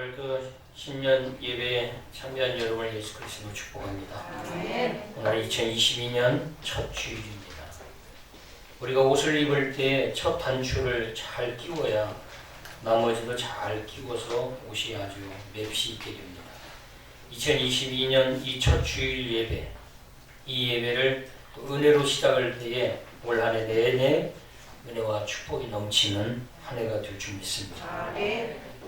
오늘 신년 예배에 참여한 여러분을 예수 그리스도로 축복합니다. 오늘 2022년 첫 주일입니다. 우리가 옷을 입을 때 첫 단추를 잘 끼워야 나머지도 잘 끼워서 옷이 아주 맵시 있게 됩니다. 2022년 이 첫 주일 예배, 이 예배를 은혜로 시작할 때에 올 한 해 내내 은혜와 축복이 넘치는 한 해가 될 줄 믿습니다.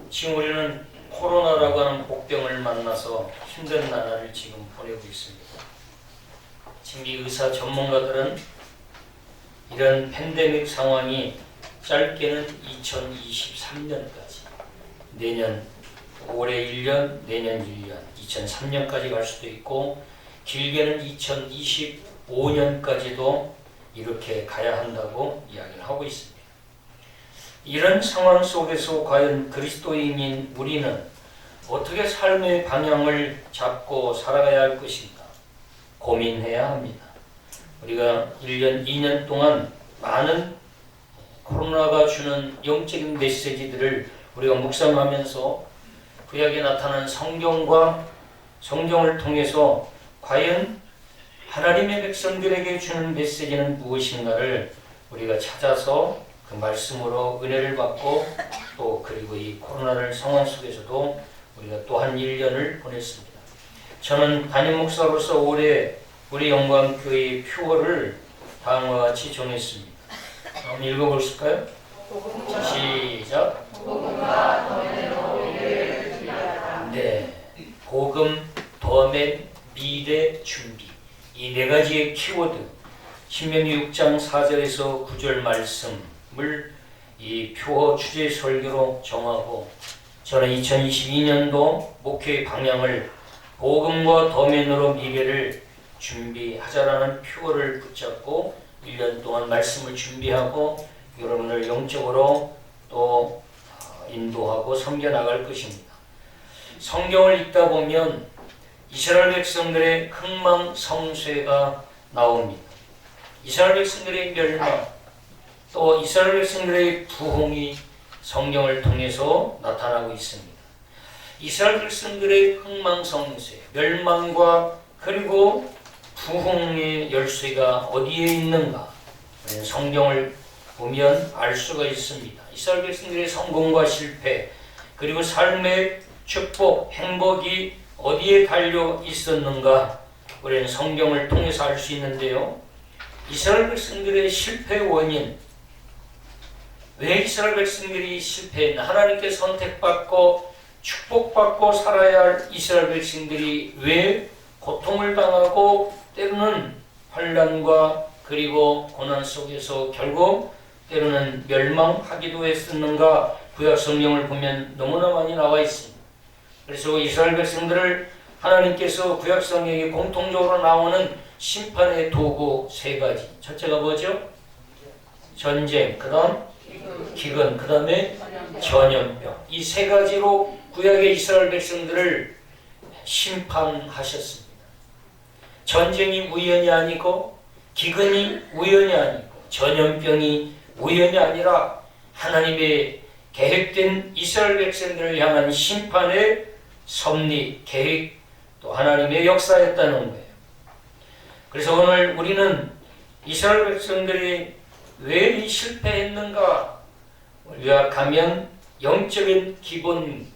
지금 우리는 코로나라고 하는 복병을 만나서 힘든 나날을 지금 보내고 있습니다. 지금 이 의사 전문가들은 이런 팬데믹 상황이 짧게는 2023년까지, 내년 올해 1년, 내년 1년, 2003년까지 갈 수도 있고 길게는 2025년까지도 이렇게 가야 한다고 이야기를 하고 있습니다. 이런 상황 속에서 과연 그리스도인인 우리는 어떻게 삶의 방향을 잡고 살아가야 할 것인가 고민해야 합니다. 우리가 1년, 2년 동안 많은 코로나가 주는 영적인 메시지들을 우리가 묵상하면서 구약에 나타난 성경과 성경을 통해서 과연 하나님의 백성들에게 주는 메시지는 무엇인가를 우리가 찾아서 그 말씀으로 은혜를 받고 또 그리고 이 코로나를 상황 속에서도 우리가 또 한 1년을 보냈습니다. 저는 담임 목사로서 올해 우리 영광교회의 표어를 다음과 같이 정했습니다. 한번 읽어볼까요? 시작. 복음과 덤으로 미래를 준비하라. 네, 복음, 덤의 미래 준비. 이 네 가지의 키워드, 신명기 6장 4절에서 9절 말씀을 이 표어 주제 설교로 정하고, 저는 2022년도 목회의 방향을 복음과 더맨으로 미래를 준비하자라는 표어를 붙잡고 1년 동안 말씀을 준비하고 여러분을 영적으로 또 인도하고 섬겨나갈 것입니다. 성경을 읽다 보면 이스라엘 백성들의 흥망성쇠가 나옵니다. 이스라엘 백성들의 멸망, 또 이스라엘 백성들의 부흥이 성경을 통해서 나타나고 있습니다. 이스라엘 백성들의 흥망성쇠, 멸망과 그리고 부흥의 열쇠가 어디에 있는가? 성경을 보면 알 수가 있습니다. 이스라엘 백성들의 성공과 실패, 그리고 삶의 축복, 행복이 어디에 달려 있었는가? 우리는 성경을 통해서 알 수 있는데요. 이스라엘 백성들의 실패의 원인, 왜 이스라엘 백성들이 실패했나? 하나님께 선택받고 축복받고 살아야 할 이스라엘 백성들이 왜 고통을 당하고 때로는 환난과 그리고 고난 속에서 결국 때로는 멸망하기도 했었는가? 구약 성경을 보면 너무나 많이 나와 있습니다. 그래서 이스라엘 백성들을 하나님께서 구약 성경에 공통적으로 나오는 심판의 도구 세 가지. 첫째가 뭐죠? 전쟁, 그 다음 기근, 그 다음에 전염병. 이 세 가지로 구약의 이스라엘 백성들을 심판하셨습니다. 전쟁이 우연이 아니고 기근이 우연이 아니고 전염병이 우연이 아니라 하나님의 계획된 이스라엘 백성들을 향한 심판의 섭리, 계획, 또 하나님의 역사였다는 거예요. 그래서 오늘 우리는 이스라엘 백성들이 왜 실패했는가? 요약하면 영적인 기본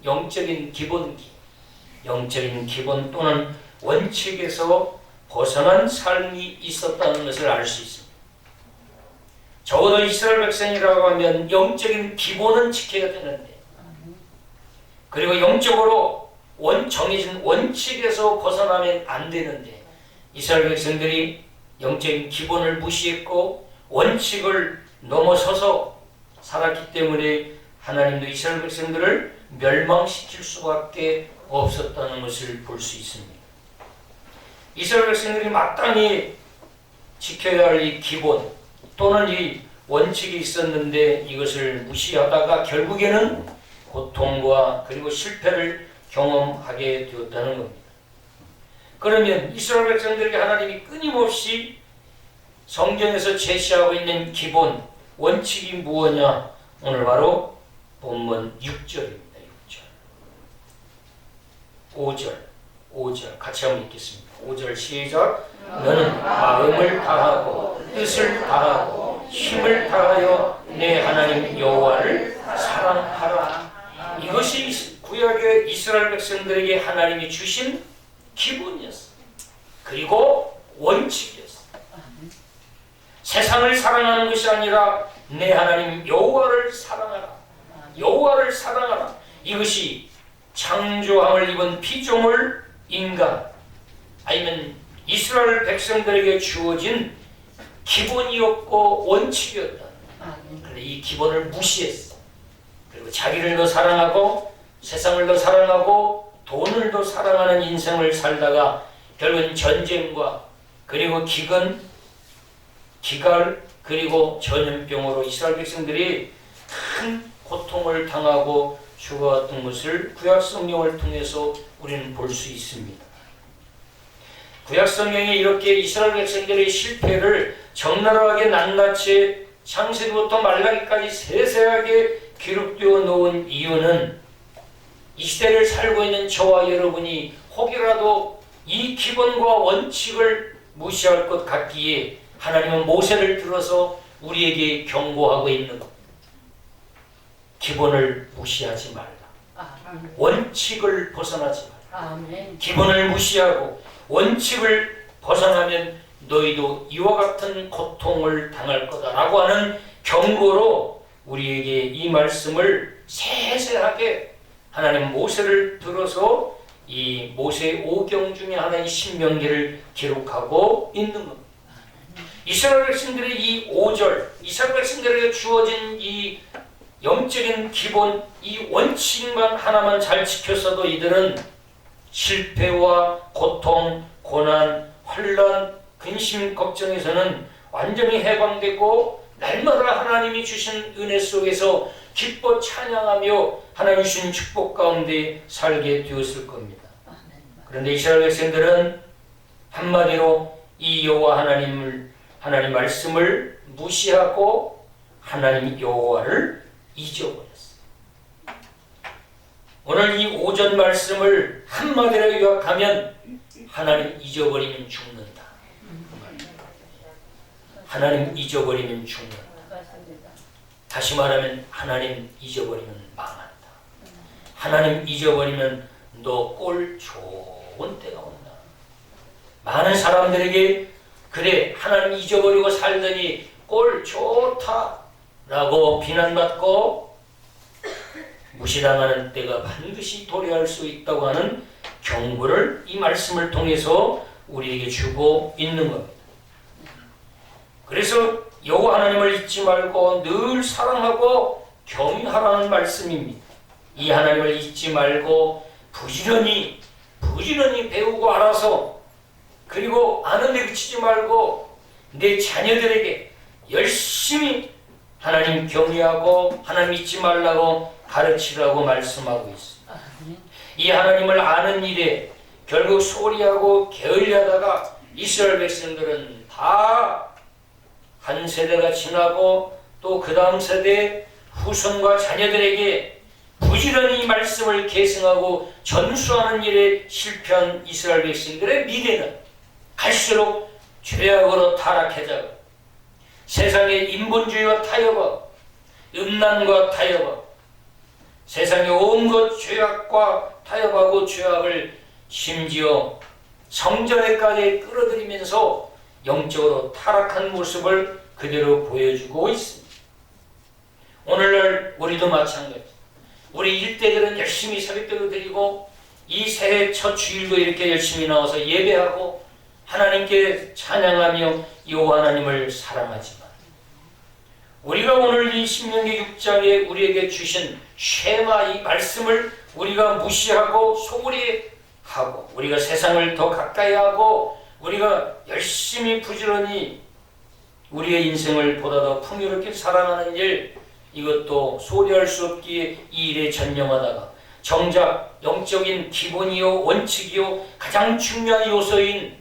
또는 원칙에서 벗어난 삶이 있었다는 것을 알 수 있습니다. 적어도 이스라엘 백성이라고 하면 영적인 기본은 지켜야 되는데, 그리고 영적으로 정해진 원칙에서 벗어나면 안 되는데, 이스라엘 백성들이 영적인 기본을 무시했고 원칙을 넘어서서 살았기 때문에 하나님도 이스라엘 백성들을 멸망시킬 수밖에 없었다는 것을 볼 수 있습니다. 이스라엘 백성들이 마땅히 지켜야 할 이 기본 또는 이 원칙이 있었는데 이것을 무시하다가 결국에는 고통과 그리고 실패를 경험하게 되었다는 겁니다. 그러면 이스라엘 백성들에게 하나님이 끊임없이 성경에서 제시하고 있는 기본 원칙이 무엇이냐? 오늘 바로 본문 6절입니다. 5절 같이 한번 읽겠습니다. 5절 시작. 너는 마음을 다하고 뜻을 다하고 힘을 다하여 내 하나님 여호와를 사랑하라. 이것이 구약의 이스라엘 백성들에게 하나님이 주신 기본이었어. 그리고 원칙이었어. 세상을 사랑하는 것이 아니라 내 하나님 여호와를 사랑하라. 여호와를 사랑하라. 이것이 창조함을 입은 피조물 인간 아니면 이스라엘 백성들에게 주어진 기본이었고 원칙이었다. 그런데 이 기본을 무시했어. 그리고 자기를 더 사랑하고 세상을 더 사랑하고 돈을 더 사랑하는 인생을 살다가 결국은 전쟁과 그리고 기근, 기갈 그리고 전염병으로 이스라엘 백성들이 큰 고통을 당하고 죽어왔던 것을 구약 성경을 통해서 우리는 볼 수 있습니다. 구약 성경에 이렇게 이스라엘 백성들의 실패를 적나라하게 낱낱이 창세기부터 말라기까지 세세하게 기록되어 놓은 이유는 이 시대를 살고 있는 저와 여러분이 혹이라도 이 기본과 원칙을 무시할 것 같기에 하나님은 모세를 들어서 우리에게 경고하고 있는 것. 기본을 무시하지 말라. 원칙을 벗어나지 말라. 기본을 무시하고 원칙을 벗어나면 너희도 이와 같은 고통을 당할 거다라고 하는 경고로 우리에게 이 말씀을 세세하게 하나님 모세를 들어서 이 모세 오경 중에 하나의 신명기를 기록하고 있는 겁니다. 이스라엘 백성들의 이 5절, 이스라엘 백성들에게 주어진 이 영적인 기본, 이 원칙만 하나만 잘 지켰어도 이들은 실패와 고통, 고난, 혼란, 근심, 걱정에서는 완전히 해방되고 날마다 하나님이 주신 은혜 속에서 기뻐 찬양하며 하나님 주신 축복 가운데 살게 되었을 겁니다. 그런데 이스라엘 백성들은 한마디로 이 여호와 하나님 말씀을 무시하고 하나님 여호와를 잊어버렸어요. 오늘 이 오전 말씀을 한마디로 요약하면 하나님 잊어버리면 죽는다. 하나님 잊어버리면 죽는다. 다시 말하면 하나님 잊어버리면 망한다. 하나님 잊어버리면 너 꼴 좋은 때가 온다. 많은 사람들에게 그래 하나님 잊어버리고 살더니 꼴 좋다 라고 비난받고 무시당하는 때가 반드시 도래할 수 있다고 하는 경고를 이 말씀을 통해서 우리에게 주고 있는 겁니다. 그래서 여호와 하나님을 잊지 말고 늘 사랑하고 경외하라는 말씀입니다. 이 하나님을 잊지 말고 부지런히 배우고 알아서 그리고 아는 데 그치지 말고 내 자녀들에게 열심히 하나님 경외하고 하나님 잊지 말라고 가르치라고 말씀하고 있습니다. 이 하나님을 아는 일에 결국 소리하고 게을리하다가 이스라엘 백성들은 다 한 세대가 지나고 또 그 다음 세대 후손과 자녀들에게 부지런히 이 말씀을 계승하고 전수하는 일에 실패한 이스라엘 백성들의 미래는 갈수록 죄악으로 타락해져가 세상의 인본주의와 타협하고 음란과 타협하고 세상의 온갖 죄악과 타협하고 죄악을 심지어 성전에까지 끌어들이면서 영적으로 타락한 모습을 그대로 보여주고 있습니다. 오늘날 우리도 마찬가지. 우리 일대들은 열심히 새벽기도 드리고 이 새해 첫 주일도 이렇게 열심히 나와서 예배하고 하나님께 찬양하며 여호와 하나님을 사랑하지만 우리가 오늘 이 신명기 6장에 우리에게 주신 쉐마 이 말씀을 우리가 무시하고 소홀히 하고 우리가 세상을 더 가까이 하고 우리가 열심히 부지런히 우리의 인생을 보다 더 풍요롭게 살아가는 일 이것도 소리할 수 없기에 이 일에 전념하다가 정작 영적인 기본이요 원칙이요 가장 중요한 요소인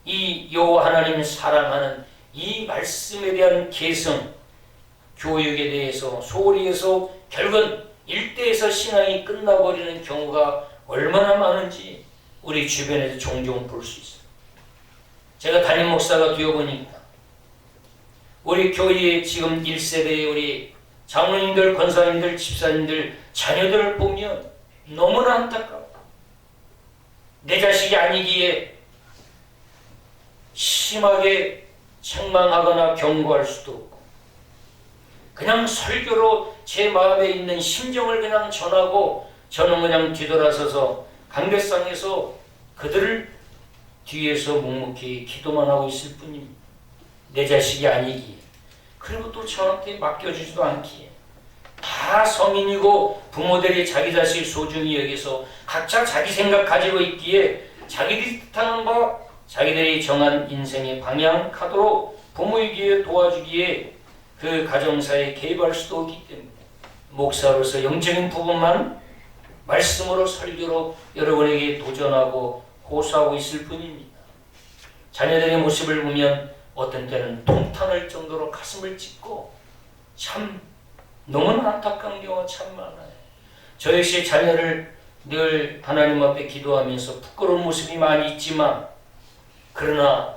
이 여호와 하나님을 사랑하는 이 말씀에 대한 계승 교육에 대해서 소홀히 해서 결국은 일대에서 신앙이 끝나버리는 경우가 얼마나 많은지 우리 주변에서 종종 볼 수 있어요. 제가 담임 목사가 되어보니까 우리 교회의 지금 1세대의 우리 장로님들, 권사님들, 집사님들 자녀들을 보면 너무나 안타까워. 내 자식이 아니기에 심하게 책망하거나 경고할 수도 없고 그냥 설교로 제 마음에 있는 심정을 그냥 전하고 저는 그냥 뒤돌아서서 강대상에서 그들을 뒤에서 묵묵히 기도만 하고 있을 뿐입니다. 내 자식이 아니기에 그리고 또 저한테 맡겨주지도 않기에 다 성인이고 부모들이 자기 자식을 소중히 여기서 각자 자기 생각 가지고 있기에 자기들이 뜻하는 바 자기들이 정한 인생의 방향 카드로 부모이기에 도와주기에 그 가정사에 개입할 수도 없기 때문에 목사로서 영적인 부분만 말씀으로 설교로 여러분에게 도전하고 호소하고 있을 뿐입니다. 자녀들의 모습을 보면 어떤 때는 통탄할 정도로 가슴을 찢고 참 너무나 안타까운 경우가 참 많아요. 저 역시 자녀를 늘 하나님 앞에 기도하면서 부끄러운 모습이 많이 있지만 그러나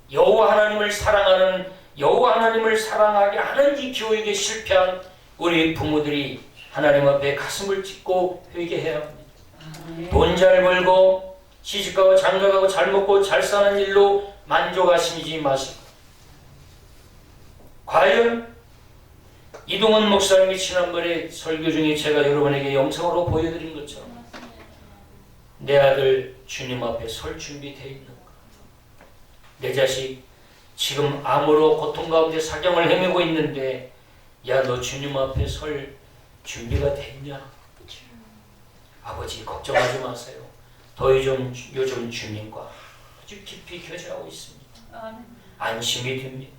여호와 하나님을 사랑하는 여호와 하나님을 사랑하게 하는 이 교육에 실패한 우리 부모들이 하나님 앞에 가슴을 찢고 회개해야 합니다. 돈 잘 벌고 시집가고 장가가고 잘 먹고 잘 사는 일로 만족하시지 마시고 과연 이동원 목사님이 지난번에 설교 중에 제가 여러분에게 영상으로 보여드린 것처럼 내 아들 주님 앞에 설 준비되어 있는가? 내 자식 지금 암으로 고통 가운데 사경을 헤매고 있는데 야 너 주님 앞에 설 준비가 됐냐? 아버지 걱정하지 마세요. 요즘 주님과 아주 깊이 교제하고 있습니다. 안심이 됩니다.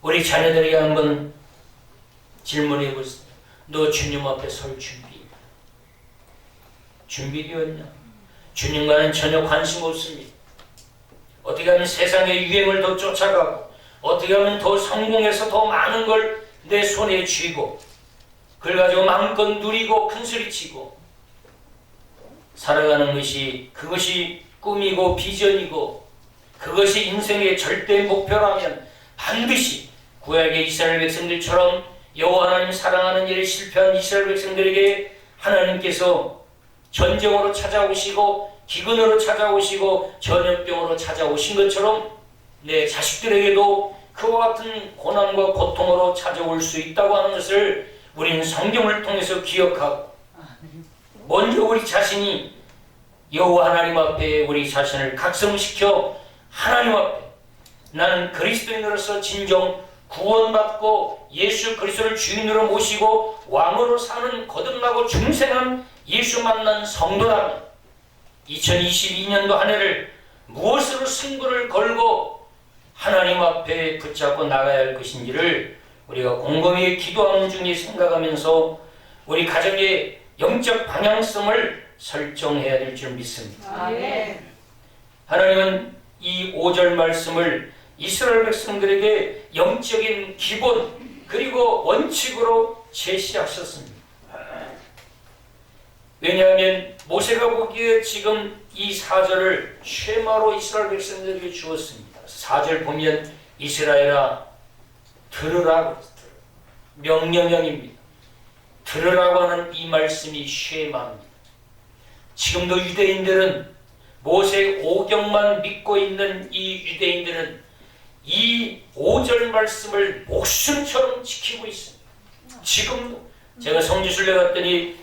우리 자녀들에게 한번 질문해 보세요. 너 주님 앞에 설 준비되었냐? 주님과는 전혀 관심 없습니다. 어떻게 하면 세상의 유행을 더 쫓아가고 어떻게 하면 더 성공해서 더 많은 걸 내 손에 쥐고 그걸 가지고 마음껏 누리고 큰소리치고 살아가는 것이 그것이 꿈이고 비전이고 그것이 인생의 절대 목표라면 반드시 구약의 이스라엘 백성들처럼 여호와 하나님 사랑하는 일에 실패한 이스라엘 백성들에게 하나님께서 전쟁으로 찾아오시고 기근으로 찾아오시고 전염병으로 찾아오신 것처럼 내 자식들에게도 그와 같은 고난과 고통으로 찾아올 수 있다고 하는 것을 우리는 성경을 통해서 기억하고 먼저 우리 자신이 여호와 하나님 앞에 우리 자신을 각성시켜 하나님 앞에 나는 그리스도인으로서 진정 구원받고 예수 그리스도를 주인으로 모시고 왕으로 사는 거듭나고 중생한 예수 만난 성도라면 2022년도 한 해를 무엇으로 승부를 걸고 하나님 앞에 붙잡고 나가야 할 것인지를 우리가 곰곰이 기도하는 중에 생각하면서 우리 가정의 영적 방향성을 설정해야 될 줄 믿습니다. 아멘. 하나님은 이 5절 말씀을 이스라엘 백성들에게 영적인 기본 그리고 원칙으로 제시하셨습니다. 왜냐하면 모세가 보기에 지금 이 4절을 쉐마로 이스라엘 백성들에게 주었습니다. 4절 보면 이스라엘아 들으라고 명령형입니다. 들으라고 하는 이 말씀이 쉐마입니다. 지금도 유대인들은 모세 오경만 믿고 있는 이 유대인들은 이 5절 말씀을 목숨처럼 지키고 있습니다. 지금도 제가 성지순례 갔더니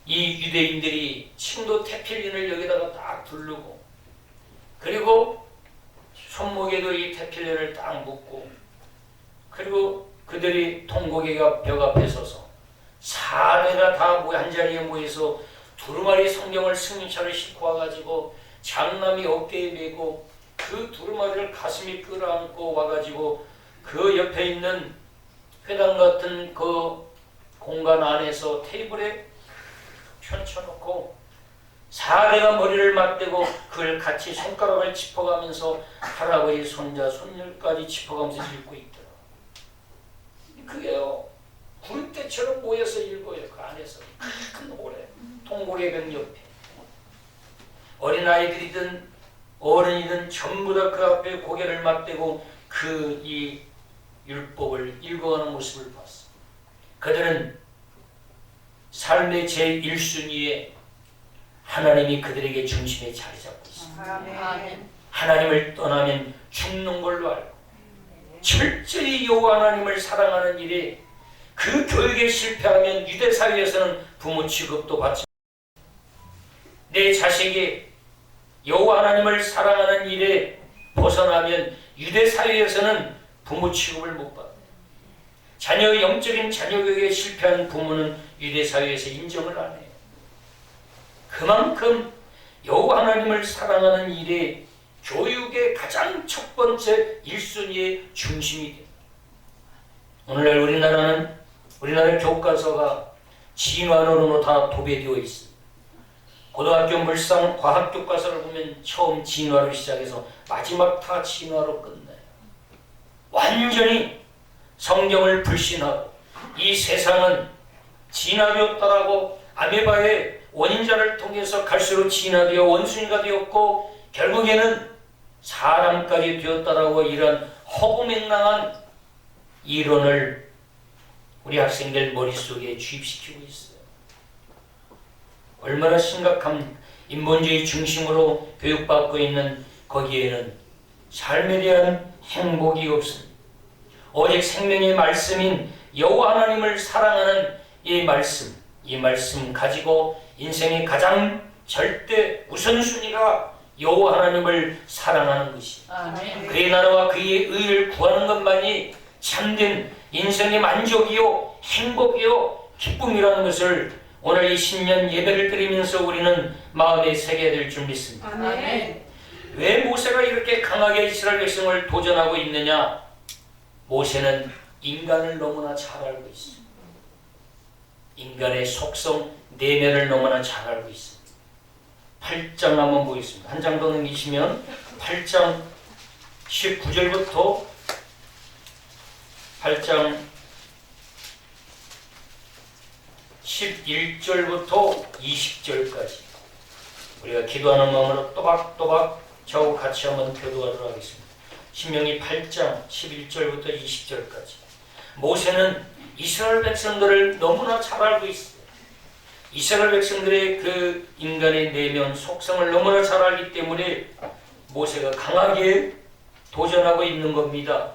이 유대인들이 지금도 테필린을 여기다가 딱 두르고 그리고 손목에도 이 테필린을 딱 묶고 그리고 그들이 통곡이가 벽 앞에 서서 4대가 다 한자리에 모여서 두루마리 성경을 승리차를 싣고 와가지고 장남이 어깨에 메고 그 두루마리를 가슴에 끌어안고 와가지고 그 옆에 있는 회당 같은 그 공간 안에서 테이블에 펼쳐놓고 4대가 머리를 맞대고 그걸 같이 손가락을 짚어가면서 할아버지, 손자, 손녀까지 짚어가면서 읽고 있더라. 그게요. 구름대처럼 모여서 읽어요. 그 안에서 큰 홀에 통고래벽 옆에 어린아이들이든 어른이든 전부 다 그 앞에 고개를 맞대고 그 이 율법을 읽어가는 모습을 봤어. 그들은 삶의 제1순위에 하나님이 그들에게 중심에 자리 잡고 있습니다. 아멘. 하나님을 떠나면 죽는 걸로 알고 철저히 여호와 하나님을 사랑하는 일에 그 교육에 실패하면 유대 사회에서는 부모 취급도 받지 내 자식이 여호와 하나님을 사랑하는 일에 벗어나면 유대 사회에서는 부모 취급을 못 받아요. 자녀의 영적인 자녀 교육에 실패한 부모는 유대 사회에서 인정을 안 해요. 그만큼 여호와 하나님을 사랑하는 일에 교육의 가장 첫 번째 1순위의 중심이 돼요. 오늘날 우리나라 교과서가 진화론으로 다 도배되어 있습니다. 고등학교 물상 과학 교과서를 보면 처음 진화로 시작해서 마지막 다 진화로 끝나요. 완전히 성경을 불신하고 이 세상은 진화되었다라고 아메바의 원인자를 통해서 갈수록 진화되어 원숭이가 되었고 결국에는 사람까지 되었다라고 이런 허구맹랑한 이론을 우리 학생들 머릿속에 주입시키고 있어요. 얼마나 심각한 인본주의 중심으로 교육받고 있는 거기에는 삶에 대한 행복이 없습니다. 오직 생명의 말씀인 여호와 하나님을 사랑하는 이 말씀 가지고 인생의 가장 절대 우선순위가 여호와 하나님을 사랑하는 것이 그의 나라와 그의 의를 구하는 것만이 참된 인생의 만족이요 행복이요 기쁨이라는 것을 오늘 이 신년 예배를 드리면서 우리는 마음에 새겨야 될 줄 믿습니다. 아멘. 왜 모세가 이렇게 강하게 이스라엘 백성을 도전하고 있느냐? 모세는 인간을 너무나 잘 알고 있습니다. 인간의 속성, 내면을 너무나 잘 알고 있습니다. 8장 한번 보겠습니다. 한 장 더 넘기시면 8장 19절부터 8장 11절부터 20절까지 우리가 기도하는 마음으로 또박또박 저하고 같이 한번 교도하도록 하겠습니다. 신명기 8장 11절부터 20절까지 모세는 이스라엘 백성들을 너무나 잘 알고 있어요. 이스라엘 백성들의 그 인간의 내면 속성을 너무나 잘 알기 때문에 모세가 강하게 도전하고 있는 겁니다.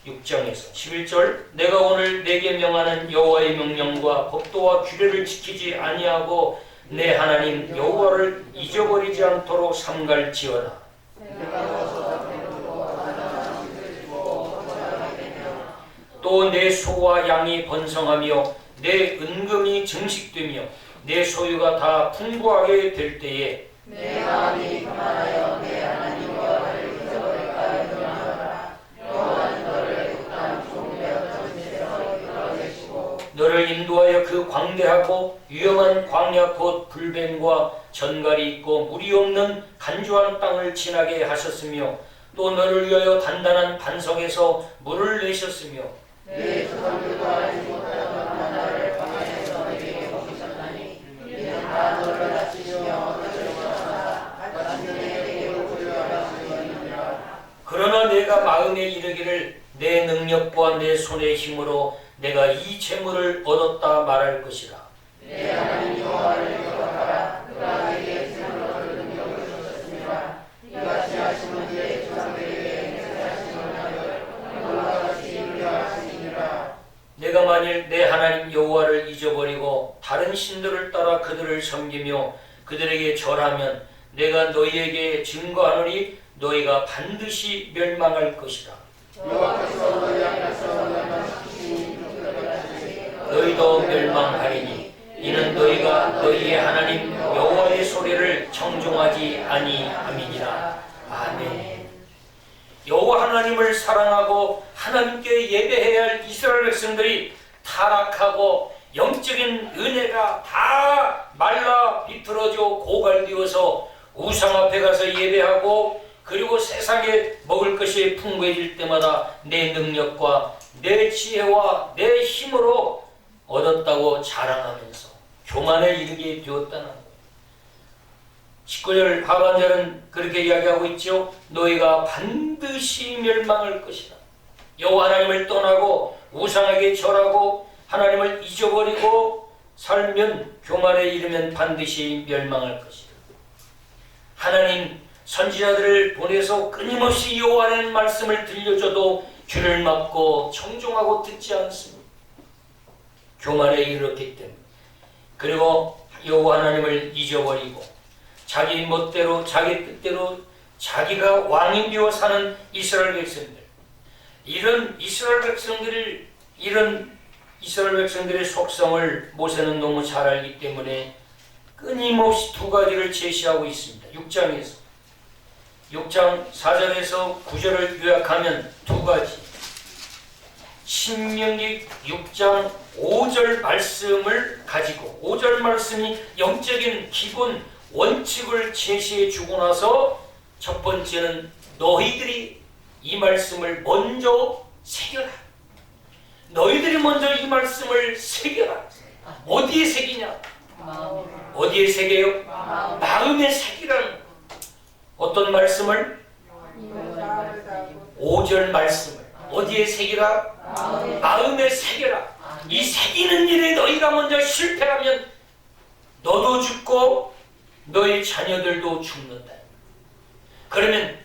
6장에서 11절 내가 오늘 내게 명하는 여호와의 명령과 법도와 규례를 지키지 아니하고 내 하나님 여호와를 잊어버리지 않도록 삼갈지어다. 또 내 소와 양이 번성하며 내 은금이 증식되며 내 소유가 다 풍부하게 될 때에 내 마음이 가만하여 내 하나님 여호와를 잊어버릴까 염려하노라. 여호와는 너를 극한 종되었던 곳에서 이끌어내시고 너를 인도하여 그 광대하고 위험한 광야 곧 불뱀과 전갈이 있고 물이 없는 간조한 땅을 지나게 하셨으며 또 너를 위하여 단단한 반석에서 물을 내셨으며 내 조상들도 알지 못하던 만나를 광야에서 내게 먹이셨나니 이는 다 너를 다치시며 너를 쫓아다 같이 내게로 구려하라 하시니라. 그러나 내가 마음에 이르기를 내 능력과 내 손의 힘으로 내가 이 재물을 얻었다 말할 것이라. 내 하나님 여호와를 기억하라. 그가 내게 재물을 얻을 능력을 주셨습니다. 이같이 하시면 내 조상들에게 맹세하신 언약을 너와 같이 이루려 하시니라. 내가 만일 내 하나님 여호와를 잊어버리고 다른 신들을 따라 그들을 섬기며 그들에게 절하면 내가 너희에게 증거하노니 너희가 반드시 멸망할 것이라. 여호와께서 너희 앞에서 멸망시키신 그들을 다시 너희도 멸망하리니 이는 너희가 너희의 하나님 여호와의 소리를 청종하지 아니함이니라. 아멘. 여호와 하나님을 사랑하고 하나님께 예배해야 할 이스라엘 백성들이 타락하고 영적인 은혜가 다 말라 비틀어져 고갈되어서 우상 앞에 가서 예배하고 그리고 세상에 먹을 것이 풍부해질 때마다 내 능력과 내 지혜와 내 힘으로 얻었다고 자랑하면서 교만에 이르게 되었다는 거예요. 19절 하반절은 그렇게 이야기하고 있죠. 너희가 반드시 멸망할 것이다. 여호와 하나님을 떠나고 우상에게 절하고 하나님을 잊어버리고 살면 교만에 이르면 반드시 멸망할 것이다. 하나님 선지자들을 보내서 끊임없이 여호와의 말씀을 들려줘도 귀를 막고 청종하고 듣지 않습니다. 교만에 이르렀기 때문에. 그리고 여호와 하나님을 잊어버리고 자기 멋대로 자기 뜻대로 자기가 왕이 되어 사는 이스라엘 백성들, 이런 이스라엘 백성들의 속성을 모세는 너무 잘 알기 때문에 끊임없이 두 가지를 제시하고 있습니다. 6장 4절에서 9절을 요약하면 두 가지. 신명기 6장 5절 말씀을 가지고 5절 말씀이 영적인 기본 원칙을 제시해 주고 나서 첫 번째는 너희들이 이 말씀을 먼저 새겨라. 너희들이 먼저 이 말씀을 새겨라. 어디에 새기냐? 어디에 새겨요? 마음에 새기라는. 어떤 말씀을? 5절 말씀을 어디에 새기라? 마음에 새겨라. 이 새기는 일에 너희가 먼저 실패하면 너도 죽고 너희 자녀들도 죽는다. 그러면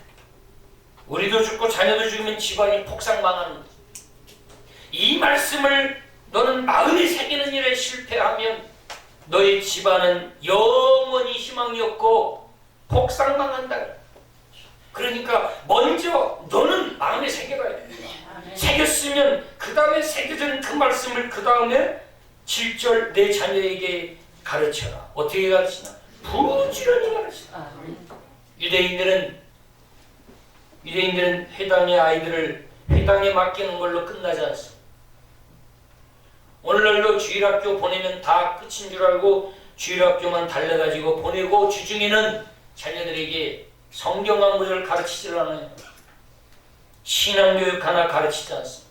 우리도 죽고 자녀도 죽으면 집안이 폭삭망하는 거지. 이 말씀을 너는 마음에 새기는 일에 실패하면 너희 집안은 영원히 희망이 없고 폭삭망한다. 그러니까 먼저 너는 마음에 새겨라. 새겼으면 그 다음에 새겨진 그 말씀을 그 다음에 7절 내 자녀에게 가르쳐라. 어떻게 가르치나? 부지런히 가르치라. 유대인들은 회당의 아이들을 회당에 맡기는 걸로 끝나지 않습니다. 오늘날도 주일학교 보내면 다 끝인 줄 알고 주일학교만 달래가지고 보내고 주중에는 자녀들에게 성경 한 구절 가르치질 않아요. 신앙교육 하나 가르치지 않습니다.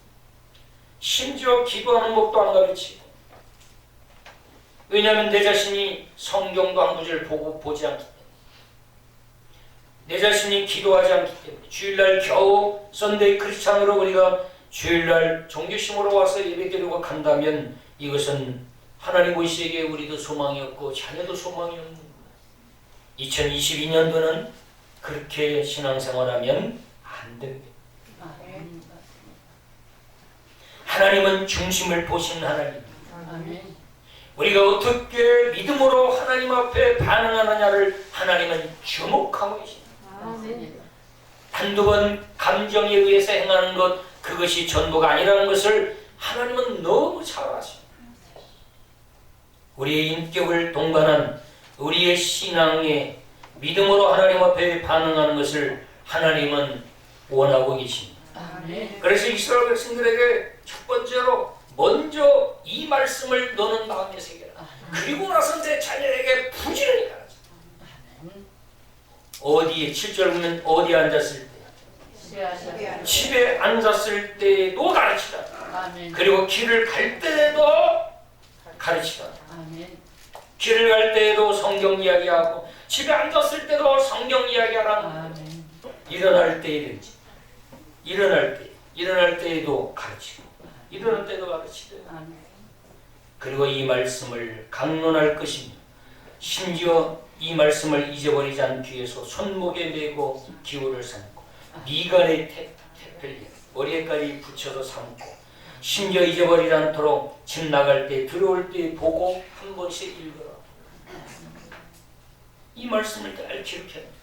심지어 기도하는 법도 안 가르치고. 왜냐하면 내 자신이 성경도 한 구절 보지 않기 때문에. 내 자신이 기도하지 않기 때문에. 주일날 겨우 썬데이 크리스찬으로 우리가 주일날 종교심으로 와서 예배드리고 간다면 이것은 하나님 보시기에 우리도 소망이 없고 자녀도 소망이 없는 거예요. 2022년도는 그렇게 신앙생활하면 안 됩니다. 하나님은 중심을 보시는 하나님입니다. 우리가 어떻게 믿음으로 하나님 앞에 반응하느냐를 하나님은 주목하고 계십니다. 한두 번 감정에 의해서 행하는 것, 그것이 전부가 아니라는 것을 하나님은 너무 잘 아십니다. 우리의 인격을 동반한 우리의 신앙에 믿음으로 하나님 앞에 반응하는 것을 하나님은 원하고 계십니다. 그래서 이스라엘 백성들에게 첫 번째로 먼저 이 말씀을 너는 마음에 새겨라. 그리고 나서 내 자녀에게 부지런히 가르쳐. 어디에 7절 보면 어디에 앉았을 때? 집에 앉았을 때도 가르치라. 그리고 길을 갈 때도 가르치라. 길을 갈 때에도 성경 이야기하고 집에 앉았을 때도 성경 이야기하라. 일어날 때이든지 일어날 때에도 가르치고 일어날 때도 가르치되 그리고 이 말씀을 강론할 것입니다. 심지어 이 말씀을 잊어버리지 않기 위해서 손목에 메고 기호를 삼고 미간에 태펠리 머리에까지 붙여서 삼고 심지어 잊어버리지 않도록 집 나갈 때 들어올 때 보고 한 번씩 읽어라. 이 말씀을 잘 기억해야 합니다.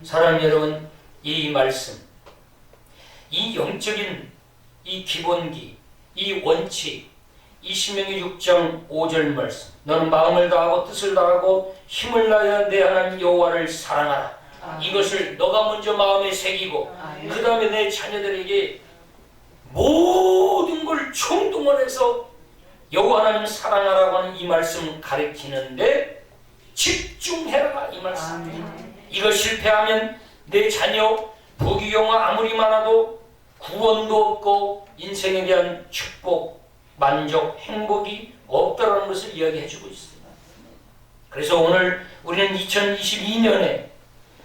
사랑하는 여러분, 이 말씀, 이 영적인 이 기본기, 이 원칙, 이 신명기 6장 5절 말씀, 너는 마음을 다하고 뜻을 다하고 힘을 다하여 내 하나님 여호와를 사랑하라. 이것을 너가 먼저 마음에 새기고 그 다음에 내 자녀들에게 모든 걸 총동원해서 여호와 하나님 사랑하라고 하는 이 말씀 가르치는데 집중해라. 이 말씀. 이거 실패하면 내 자녀 부귀영화 아무리 많아도 구원도 없고 인생에 대한 축복 만족, 행복이 없다는 것을 이야기해주고 있습니다. 그래서 오늘 우리는 2022년에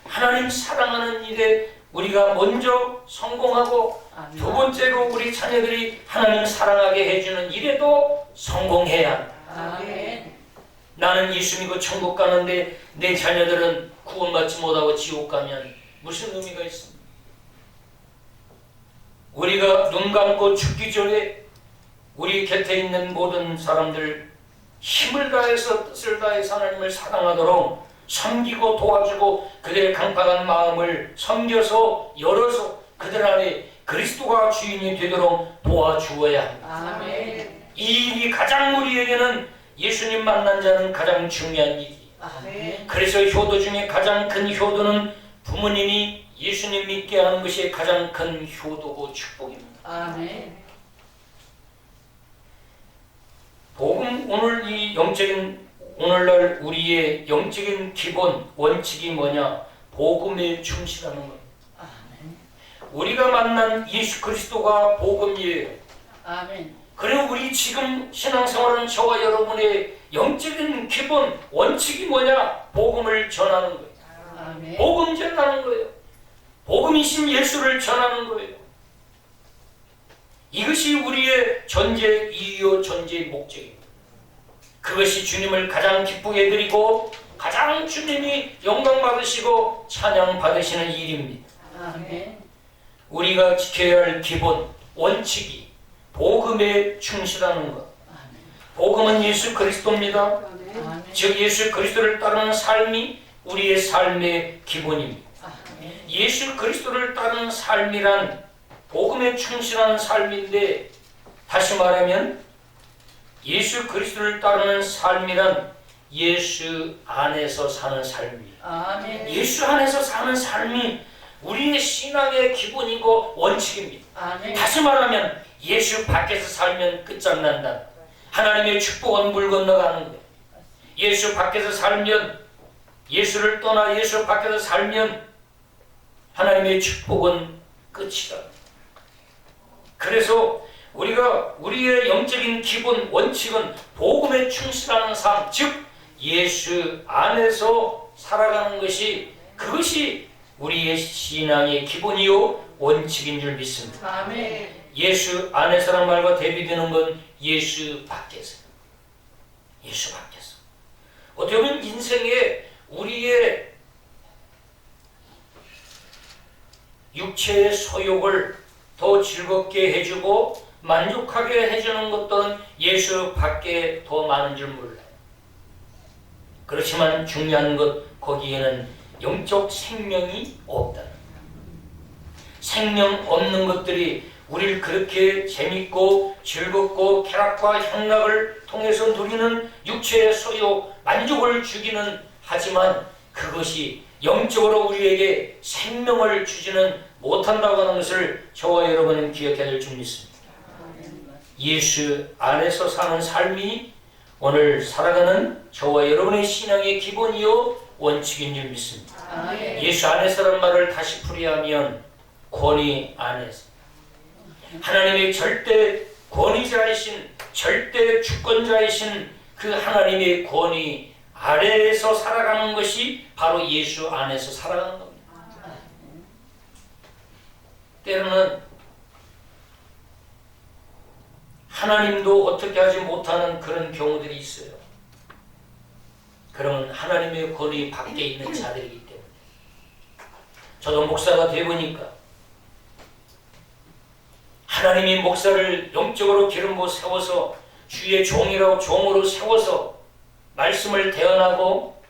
하나님 사랑하는 일에 우리가 먼저 성공하고 두 번째로 우리 자녀들이 하나님 사랑하게 해주는 일에도 성공해야 한다. 아멘. 나는 예수 믿고 천국 가는데 내 자녀들은 구원받지 못하고 지옥 가면 무슨 의미가 있습니까? 우리가 눈 감고 죽기 전에 우리 곁에 있는 모든 사람들 힘을 다해서 뜻을 다해서 하나님을 사랑하도록 섬기고 도와주고 그들의 강팍한 마음을 섬겨서 열어서 그들 안에 그리스도가 주인이 되도록 도와주어야 합니다. 아멘. 이 일이 가장 우리에게는 예수님 만난 자는 가장 중요한 일이에요. 아멘. 그래서 효도 중에 가장 큰 효도는 부모님이 예수님 믿게 하는 것이 가장 큰 효도고 축복입니다. 아멘. 복음 오늘 이 영적인 오늘날 우리의 영적인 기본 원칙이 뭐냐? 복음에 충실하는 겁니다. 아멘. 우리가 만난 예수 그리스도가 복음이에요. 아멘. 그리고 우리 지금 신앙생활은 저와 여러분의 영적인 기본 원칙이 뭐냐? 복음을 전하는 거예요. 아멘. 복음 전하는 거예요. 복음이신 예수를 전하는 거예요. 이것이 우리의 존재 이유, 존재의 목적입니다. 그것이 주님을 가장 기쁘게 드리고 가장 주님이 영광 받으시고 찬양 받으시는 일입니다. 아멘. 우리가 지켜야 할 기본 원칙이 복음에 충실하는 것. 복음은 예수 그리스도입니다. 아멘. 즉 예수 그리스도를 따르는 삶이 우리의 삶의 기본입니다. 아멘. 예수 그리스도를 따르는 삶이란 복음에 충실하는 삶인데, 다시 말하면 예수 그리스도를 따르는 삶이란 예수 안에서 사는 삶이에요. 아멘. 예수 안에서 사는 삶이 우리의 신앙의 기본이고 원칙입니다. 아멘. 다시 말하면 예수 밖에서 살면 끝장난다. 하나님의 축복은 물 건너가는 거예요. 예수 밖에서 살면, 예수를 떠나 예수 밖에서 살면 하나님의 축복은 끝이다. 그래서 우리가 우리의 영적인 기본 원칙은 복음에 충실하는 삶, 즉 예수 안에서 살아가는 것이, 그것이 우리의 신앙의 기본이요 원칙인 줄 믿습니다. 아멘. 예수 안에서란 말과 대비되는 건 예수 밖에서. 예수 밖에서. 어떻게 보면 인생에 우리의 육체의 소욕을 더 즐겁게 해주고 만족하게 해주는 것들은 예수 밖에 더 많은 줄 몰라요. 그렇지만 중요한 것, 거기에는 영적 생명이 없다. 생명 없는 것들이 우리를 그렇게 재밌고 즐겁고 쾌락과 향락을 통해서 누리는 육체의 소욕, 만족을 주기는 하지만 그것이 영적으로 우리에게 생명을 주지는 못한다고 하는 것을 저와 여러분은 기억해야 될 줄 믿습니다. 예수 안에서 사는 삶이 오늘 살아가는 저와 여러분의 신앙의 기본이요 원칙인 줄 믿습니다. 아멘. 예수 안에서란 말을 다시 풀이하면 권위 안에서, 하나님의 절대 권위자이신, 절대 주권자이신 그 하나님의 권위 아래에서 살아가는 것이 바로 예수 안에서 살아가는 겁니다. 때로는 하나님도 어떻게 하지 못하는 그런 경우들이 있어요. 그러면 하나님의 권위 밖에 있는 자들이기 때문에. 저도 목사가 되보니까 하나님이 목사를 영적으로 기름 부어 세워서 주의 종으로 세워서 말씀을 대언하고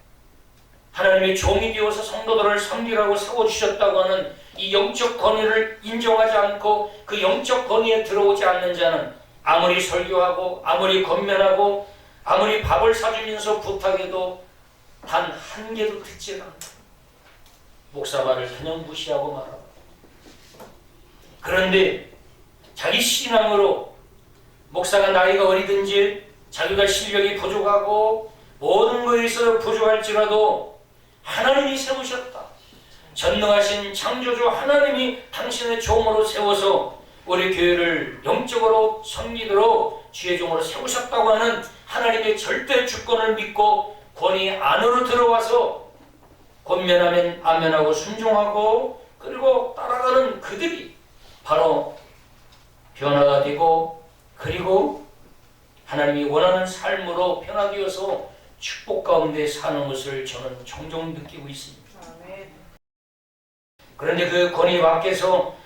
하나님의 종이 되어서 성도들을 섬기라고 세워주셨다고 하는 이 영적 권위를 인정하지 않고 그 영적 권위에 들어오지 않는 자는 아무리 설교하고 아무리 권면하고 아무리 밥을 사주면서 부탁해도 단 한 개도 듣지 않는다. 목사 말을 그냥 무시하고 말하고. 그런데 자기 신앙으로 목사가 나이가 어리든지 자기가 실력이 부족하고 모든 것에서 부족할지라도 하나님이 세우셨다. 전능하신 창조주 하나님이 당신의 종으로 세워서 우리 교회를 영적으로 섬기도록 주의 종으로 세우셨다고 하는 하나님의 절대 주권을 믿고 권위 안으로 들어와서 권면하면 아멘하고 순종하고 그리고 따라가는 그들이 바로 변화가 되고 그리고 하나님이 원하는 삶으로 변화되어서 축복 가운데 사는 것을 저는 종종 느끼고 있습니다. 그런데 그 권위 밖에서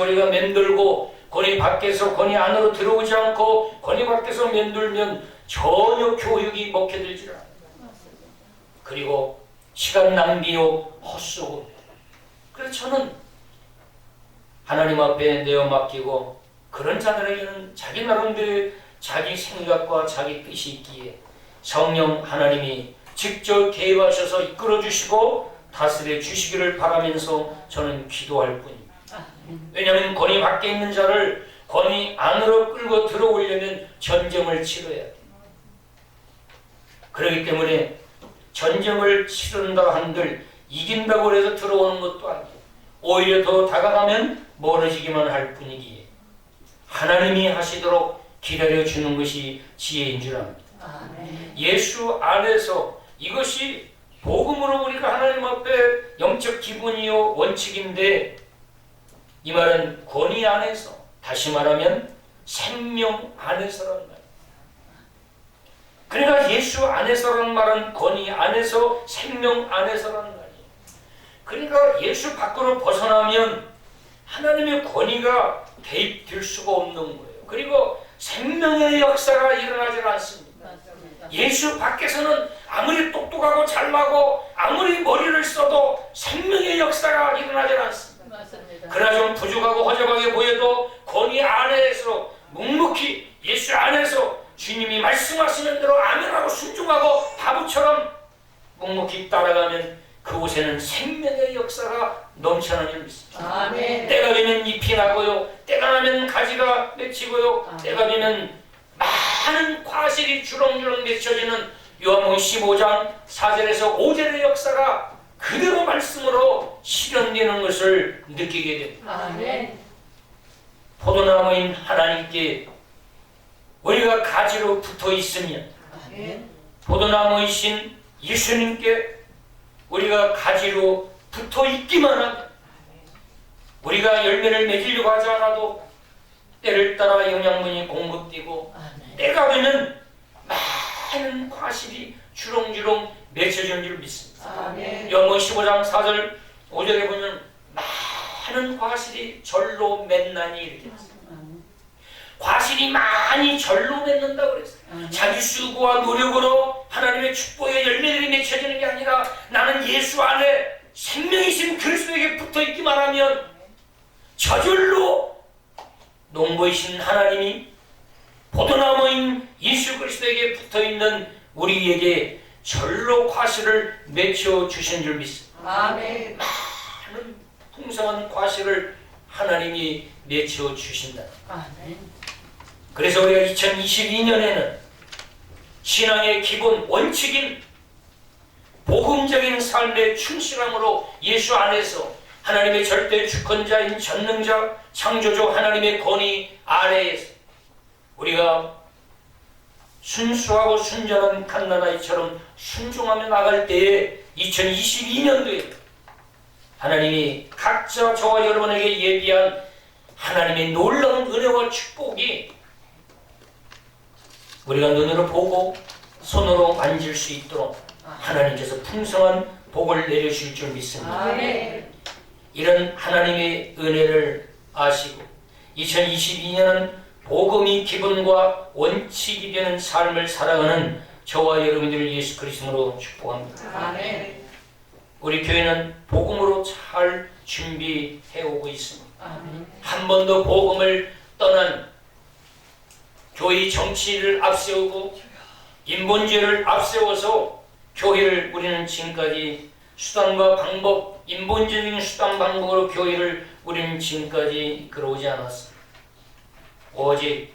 우리가 맴돌고 권위 밖에서 권위 안으로 들어오지 않고 권위 밖에서 맴돌면 전혀 교육이 먹혀들지 않아요. 그리고 시간 낭비요 헛수고. 그래서 저는 하나님 앞에 내어 맡기고 그런 자들에게는 자기 나름대로 자기 생각과 자기 뜻이 있기에 성령 하나님이 직접 개입하셔서 이끌어 주시고 다스려 주시기를 바라면서 저는 기도할 뿐입니다. 왜냐하면 권위 밖에 있는 자를 권위 안으로 끌고 들어오려면 전쟁을 치러야 돼요. 그렇기 때문에 전쟁을 치른다 한들 이긴다고 해서 들어오는 것도 아니에요. 오히려 더 다가가면 멀어지기만 할 뿐이기에 하나님이 하시도록 기다려주는 것이 지혜인 줄 압니다. 예수 안에서 이것이 복음으로 우리가 하나님 앞에 영적 기본이요 원칙인데 이 말은 권위 안에서 다시 말하면 생명 안에서라는 말이에요. 그러니까 예수 안에서라는 말은 권위 안에서 생명 안에서라는 말이에요. 그러니까 예수 밖으로 벗어나면 하나님의 권위가 개입될 수가 없는 거예요. 그리고 생명의 역사가 일어나지 않습니다. 예수 밖에서는 아무리 똑똑하고 잘나고 아무리 머리를 써도 생명의 역사가 일어나지 않습니다. 그러나 좀 부족하고 허접하게 보여도 권위 안에서 묵묵히 예수 안에서 주님이 말씀하시는 대로 아멘하고 순종하고 바보처럼 묵묵히 따라가면 그곳에는 생명의 역사가 넘쳐나는 줄 믿습니다. 아멘. 때가 되면 잎이 나고요. 때가 나면 가지가 맺히고요. 때가 되면 많은 과실이 주렁주렁 맺혀지는 요한복음 15장 4절에서 5절의 역사가 그대로 말씀으로 실현되는 것을 느끼게 됩니다. 아멘. 포도나무인 하나님께 우리가 가지로 붙어 있으면 아멘. 포도나무이신 예수님께 우리가 가지로 붙어 있기만 하면 우리가 열매를 맺으려고 하지 않아도 때를 따라 영양분이 공급되고 때가 되면 많은 과실이 주렁주렁 맺혀지는 줄 믿습니다. 요한복음 15장 4절 5절에 보면 많은 과실이 절로 맺나니 이렇게 했습니다. 과실이 많이 절로 맺는다고 그랬어요. 자기 수고와 노력으로 하나님의 축복의 열매들이 맺혀지는 게 아니라 나는 예수 안에 생명이신 그리스도에게 붙어있기만 하면 저절로 농부이신 하나님이 포도나무인 예수 그리스도에게 붙어있는 우리에게 절로 과실을 맺혀주신 줄 믿습니다. 아멘. 많은 풍성한 과실을 하나님이 맺혀주신다. 아멘. 그래서 우리가 2022년에는 신앙의 기본 원칙인 복음적인 삶의 충실함으로 예수 안에서 하나님의 절대 주권자인 전능자 창조주 하나님의 권위 아래에서 우리가 순수하고 순전한 갓난아이처럼 순종하며 나갈 때에 2022년도에 하나님이 각자 저와 여러분에게 예비한 하나님의 놀라운 은혜와 축복이 우리가 눈으로 보고 손으로 만질 수 있도록 하나님께서 풍성한 복을 내려주실 줄 믿습니다. 아멘. 이런 하나님의 은혜를 아시고 2022년은 복음이 기본과 원칙이 되는 삶을 살아가는 저와 여러분들을 예수 그리스도로 축복합니다. 아멘. 우리 교회는 복음으로 잘 준비해 오고 있습니다. 아멘. 한 번도 복음을 떠난 교회 정치를 앞세우고 인본주의를 앞세워서 교회를 우리는 지금까지 수단과 방법, 인본주의적인 수단 방법으로 교회를 우리는 지금까지 이끌어오지 않았습니다. 오직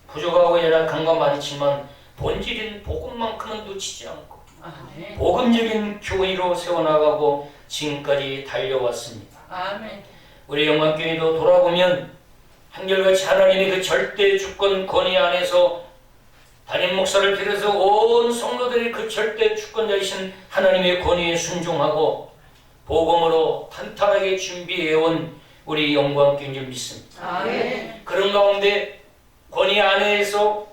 부족하고 열악한 건 많지만 본질인 복음만큼은 놓치지 않고 아멘. 복음적인 교회로 세워나가고 지금까지 달려왔습니다. 아멘. 우리 영광교회도 돌아보면 한결같이 하나님의 그 절대 주권 권위 안에서 담임 목사를 비롯해서 온 성도들이 그 절대 주권자이신 하나님의 권위에 순종하고 복음으로 탄탄하게 준비해온 우리 영광교인 줄 믿습니다. 아멘. 그런 가운데 권위 안에서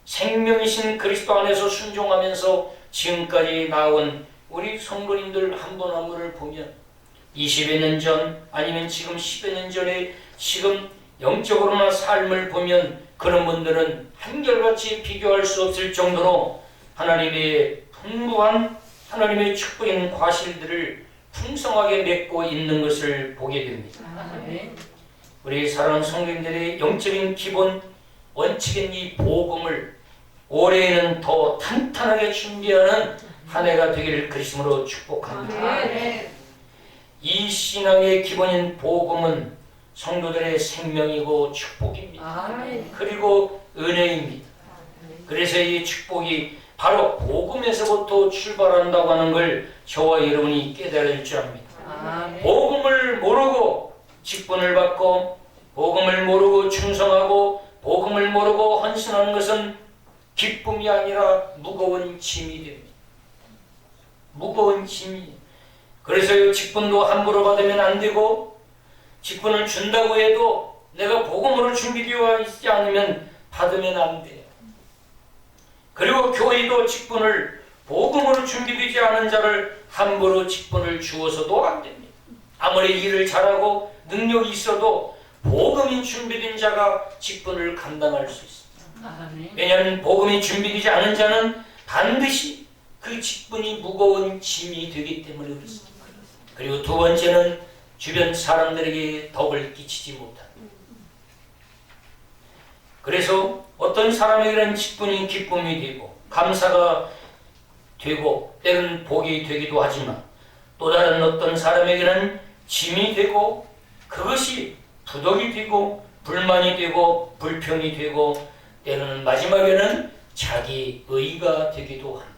생명이신 그리스도 안에서 순종하면서 지금까지 나온 우리 성도님들 한 분 한 분을 보면 20여 년 전 아니면 지금 10여 년 전에 지금 영적으로나 삶을 보면 그런 분들은 한결같이 비교할 수 없을 정도로 하나님의 풍부한 하나님의 축복인 과실들을 풍성하게 맺고 있는 것을 보게 됩니다. 아멘. 우리 사랑하는 성도님들의 영적인 기본 원칙인 이 복음을 올해에는 더 탄탄하게 준비하는 한 해가 되기를 그리스도로 축복합니다. 아멘. 이 신앙의 기본인 복음은 성도들의 생명이고 축복입니다. 아멘. 그리고 은혜입니다. 그래서 이 축복이 바로 복음에서부터 출발한다고 하는 걸 저와 여러분이 깨달을 줄 압니다. 아멘. 복음을 모르고 직분을 받고 복음을 모르고 충성하고 복음을 모르고 헌신하는 것은 기쁨이 아니라 무거운 짐이 됩니다. 무거운 짐이. 그래서 이 직분도 함부로 받으면 안 되고 직분을 준다고 해도 내가 복음으로 준비되어 있지 않으면 받으면 안 돼요. 그리고 교회도 직분을 복음으로 준비되지 않은 자를 함부로 직분을 주어서도 안 됩니다. 아무리 일을 잘하고 능력이 있어도 복음이 준비된 자가 직분을 감당할 수 있습니다. 아멘. 왜냐하면 복음이 준비되지 않은 자는 반드시 그 직분이 무거운 짐이 되기 때문에 그렇습니다. 그리고 두 번째는 주변 사람들에게 덕을 끼치지 못합니다. 그래서 어떤 사람에게는 직분이 기쁨이 되고 감사가 되고 때로는 복이 되기도 하지만 또 다른 어떤 사람에게는 짐이 되고 그것이 부덕이 되고 불만이 되고 불평이 되고 때로는 마지막에는 자기 의가 되기도 합니다.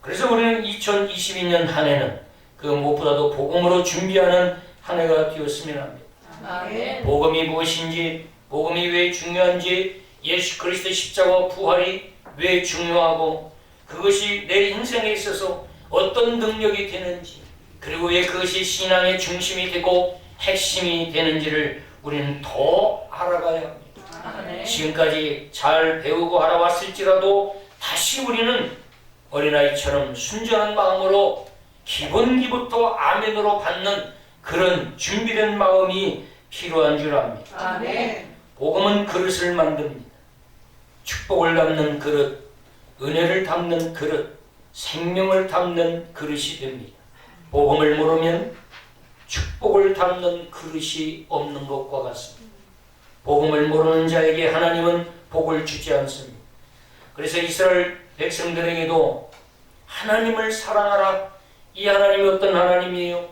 그래서 우리는 2022년 한 해는 그 무엇보다도 복음으로 준비하는 한 해가 되었으면 합니다. 아멘. 복음이 무엇인지, 복음이 왜 중요한지, 예수 그리스도의 십자가와 부활이 왜 중요하고 그것이 내 인생에 있어서 어떤 능력이 되는지, 그리고 왜 그것이 신앙의 중심이 되고 핵심이 되는지를 우리는 더 알아가야 합니다. 아멘. 지금까지 잘 배우고 알아왔을지라도 다시 우리는 어린아이처럼 순전한 마음으로 기본기부터 아멘으로 받는 그런 준비된 마음이 필요한 줄 압니다. 아멘. 복음은 그릇을 만듭니다. 축복을 담는 그릇, 은혜를 담는 그릇, 생명을 담는 그릇이 됩니다. 복음을 모르면 축복을 담는 그릇이 없는 것과 같습니다. 복음을 모르는 자에게 하나님은 복을 주지 않습니다. 그래서 이스라엘 백성들에게도 하나님을 사랑하라. 이 하나님이 어떤 하나님이에요?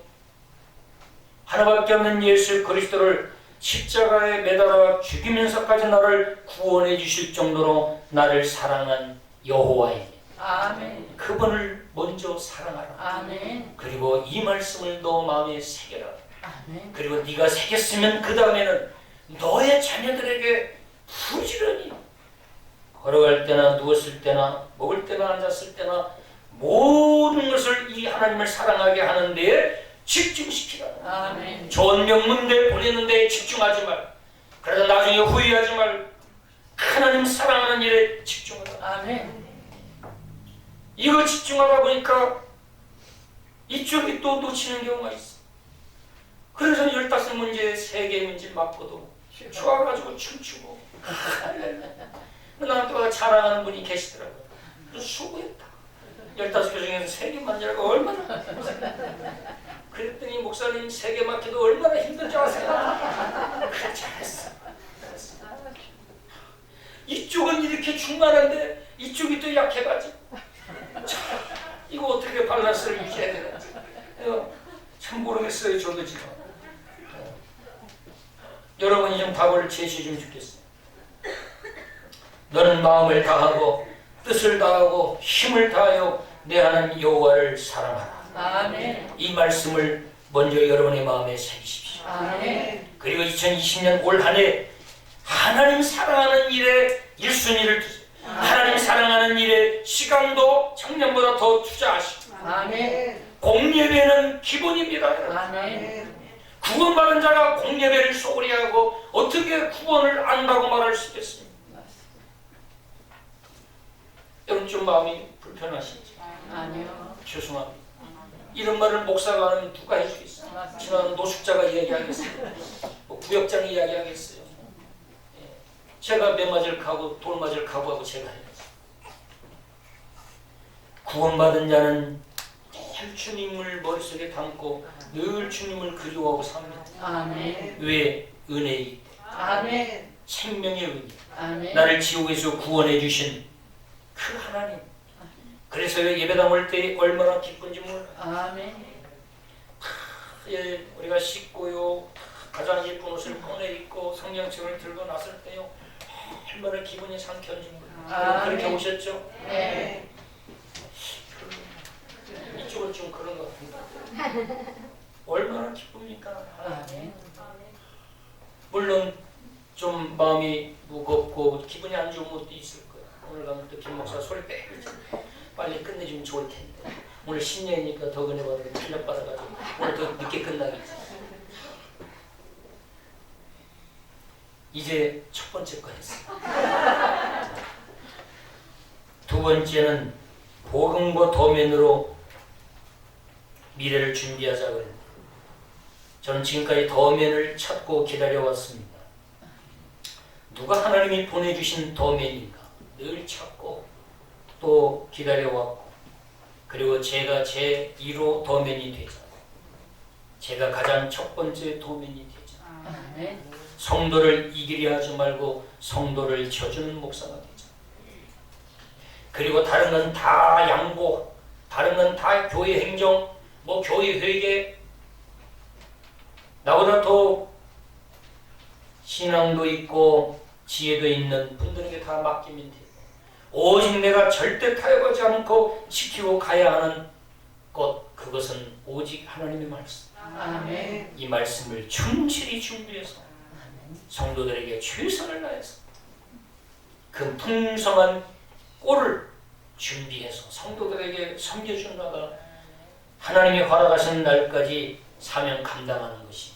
하나밖에 없는 예수 그리스도를 십자가에 매달아 죽이면서까지 나를 구원해 주실 정도로 나를 사랑한 여호와입니다. 아멘. 그분을 먼저 사랑하라. 아멘. 그리고 이 말씀을 너 마음에 새겨라. 아멘. 그리고 네가 새겼으면 그 다음에는 너의 자녀들에게 부지런히 걸어갈 때나 누웠을 때나 먹을 때나 앉았을 때나 모든 것을 이 하나님을 사랑하게 하는 데에 집중시키라. 아멘. 좋은 명문대 보내는 데에 집중하지 말. 그러다 나중에 후회하지 말. 하나님 사랑하는 일에 집중하라. 아멘. 이거 집중하다 보니까 이쪽이 또 놓치는 경우가 있어. 그래서 15문제 3개 문제 맞고도 좋아가지고 춤추고 나한테 자랑하는 분이 계시더라고요. 수고했다. 15개 중에서 3개 맞으라고 얼마나 그랬더니 목사님 3개 맞기도 얼마나 힘들지 아세요? 그래 잘했어. 이쪽은 이렇게 충만한데 이쪽이 또 약해가지고 참, 이거 어떻게 밸런스를 유지해야 되는지 참 모르겠어요. 저도 지금 여러분이 좀 답을 제시해 주면 좋겠어요. 너는 마음을 다하고 뜻을 다하고 힘을 다하여 내 하나님 여호와를 사랑하라. 아멘. 이 말씀을 먼저 여러분의 마음에 새기십시오. 아멘. 그리고 2020년 올 한 해 하나님 사랑하는 일에 1순위를 두세요. 하나님 사랑하는 일에 시간도 작년보다 더 투자하시고 아멘. 공예배는 기본입니다. 아멘. 구원받은 자가 공예배를 소홀히 하고 어떻게 구원을 안다고 말할 수 있겠습니까? 여러분 좀 마음이 불편하시죠? 아니요. 죄송합니다. 이런 말을 목사가 안 하면 누가 해주겠어요? 지난 노숙자가 이야기하겠어요? 뭐 구역장이 이야기하겠어요? 제가 매 맞을 각오, 돌 맞을 각오하고 제가 해야죠. 구원받은 자는 늘 주님을 머릿속에 담고 늘 주님을 그리워하고 삽니다. 아멘. 왜? 은혜이기 때문에. 아멘. 생명의 은혜. 아멘. 나를 지옥에서 구원해 주신 그 하나님. 그래서 예배당 올 때 얼마나 기쁜지 몰라요. 아멘. 예, 우리가 씻고요, 가장 예쁜 옷을 꺼내 입고 성령책을 들고 나설 때요, 얼마나 기분이 상쾌한지 몰라요. 그렇게 오셨죠? 네. 이쪽은 좀 그런 것 같은데 얼마나 기쁩니까? 아멘. 물론 좀 마음이 무겁고 기분이 안 좋은 것도 있을 거예요. 오늘 가면 또 김 목사 소리 빼지 빨리 끝내주면 좋을 텐데 오늘 신년이니까 더 은혜 받고 필력 받아가지고 오늘 더 늦게 끝나겠지. 이제 첫 번째 거 했어요. 두 번째는 복음과 도면으로 미래를 준비하자 그랬는데 저는 지금까지 도면을 찾고 기다려왔습니다. 누가 하나님이 보내주신 도면인가 늘 찾고 또 기다려왔고 그리고 제가 제 1호 도면이 되자. 제가 가장 첫 번째 도면이 되자. 아멘. 성도를 이기려 하지 말고 성도를 져주는 목사가 되자. 그리고 다른 건 다 양보, 다른 건 다 교회 행정, 뭐 교회 회계, 나보다 더 신앙도 있고 지혜도 있는 분들에게 다 맡기면 돼요. 오직 내가 절대 타협하지 않고 지키고 가야 하는 것, 그것은 오직 하나님의 말씀. 아멘. 이 말씀을 충실히 준비해서 성도들에게 최선을 다해서 그 풍성한 꼴을 준비해서 성도들에게 섬겨주다가 하나님이 허락하신 날까지 사명 감당하는 것이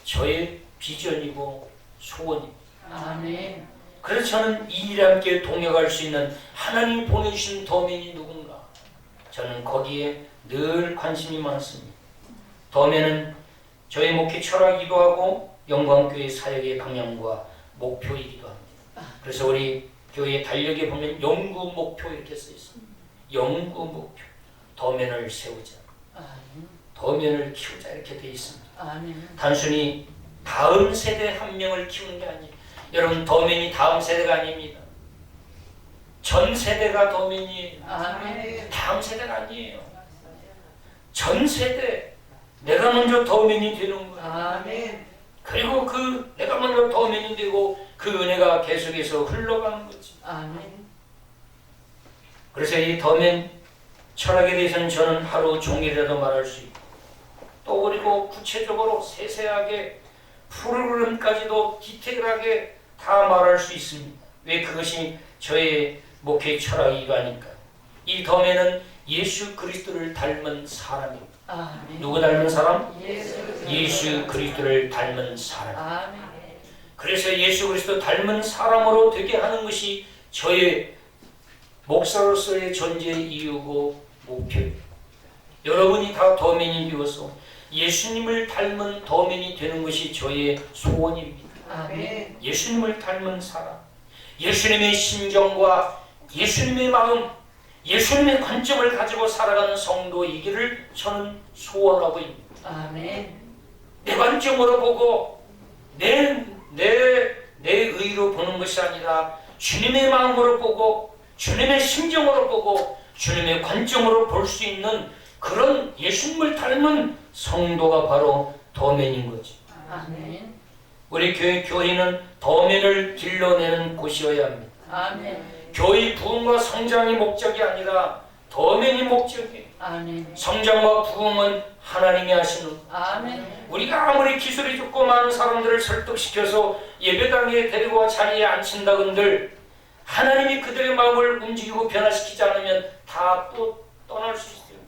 저의 비전이고 소원입니다. 아멘. 그래서 저는 이 일에 함께 동역할 수 있는 하나님이 보내주신 도면이 누군가, 저는 거기에 늘 관심이 많습니다. 도면은 저희 목회 철학이기도 하고 영광교회 사역의 방향과 목표이기도 합니다. 그래서 우리 교회 달력에 보면 영구 목표 이렇게 써 있습니다. 영구 목표, 도면을 세우자, 도면을 키우자 이렇게 되어 있습니다. 아멘. 단순히 다음 세대 한 명을 키우는 게 아니에요. 여러분, 도면이 다음 세대가 아닙니다. 전 세대가 도면이에요. 아멘. 다음 세대가 아니에요. 전 세대, 내가 먼저 도면이 되는 거예요. 아멘. 그리고 그 내가 먼저 도면이 되고 그 은혜가 계속해서 흘러가는 거지. 아멘. 그래서 이 도면 철학에 대해서는 저는 하루 종일이라도 말할 수 있고, 또 그리고 구체적으로 세세하게 프로그램까지도 디테일하게 다 말할 수 있습니다. 왜? 그것이 저의 목회 철학이기도 하니까. 이 도면은 예수 그리스도를 닮은 사람입니다. 아멘. 누구 닮은 사람? 예수. 예수 그리스도를 닮은 사람. 아멘. 그래서 예수 그리스도 닮은 사람으로 되게 하는 것이 저의 목사로서의 존재의 이유고 목표입니다. 여러분이 다 도면이 되어서 예수님을 닮은 도면이 되는 것이 저의 소원입니다. 아멘. 예수님을 닮은 사람, 예수님의 심정과 예수님의 마음, 예수님의 관점을 가지고 살아가는 성도이기를 저는 소원하고 있습니다. 아멘. 내 관점으로 보고 내 의로 보는 것이 아니라 주님의 마음으로 보고 주님의 심정으로 보고 주님의 관점으로 볼 수 있는 그런 예수님을 닮은 성도가 바로 도면인 거지. 아멘. 우리 교회는 도면을 길러내는 곳이어야 합니다. 아멘. 교회 부흥과 성장이 목적이 아니라 도면이 목적이에요. 아멘. 성장과 부흥은 하나님이 하시는. 아멘. 우리가 아무리 기술이 좋고 많은 사람들을 설득시켜서 예배당에 데리고 와 자리에 앉힌다건들 하나님이 그들의 마음을 움직이고 변화시키지 않으면 다 또 떠날 수 있어요.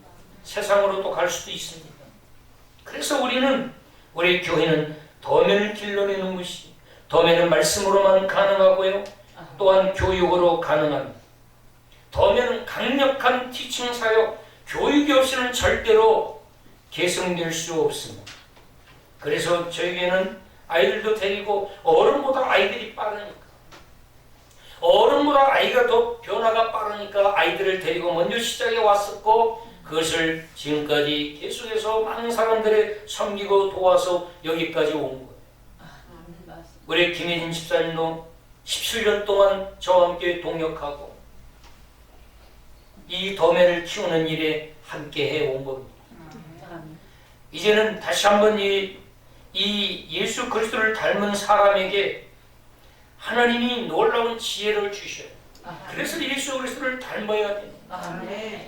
세상으로 또 갈 수도 있습니다. 그래서 우리 교회는 도면을 길러내는 것이, 도면은 말씀으로만 가능하고요, 또한 교육으로 가능합니다. 도면은 강력한 티칭 사역, 교육이 없이는 절대로 계승될 수 없습니다. 그래서 저에게는 아이들도 데리고, 어른보다 아이들이 빠르니까, 어른보다 아이가 더 변화가 빠르니까 아이들을 데리고 먼저 시작해 왔었고, 그것을 지금까지 계속해서 많은 사람들을 섬기고 도와서 여기까지 온 거예요. 우리 김혜진 집사님도 17년 동안 저와 함께 동역하고 이 도면을 키우는 일에 함께 해온 겁니다. 이제는 다시 한번 이 예수 그리스도를 닮은 사람에게 하나님이 놀라운 지혜를 주셔요. 그래서 예수 그리스도를 닮아야 됩니다.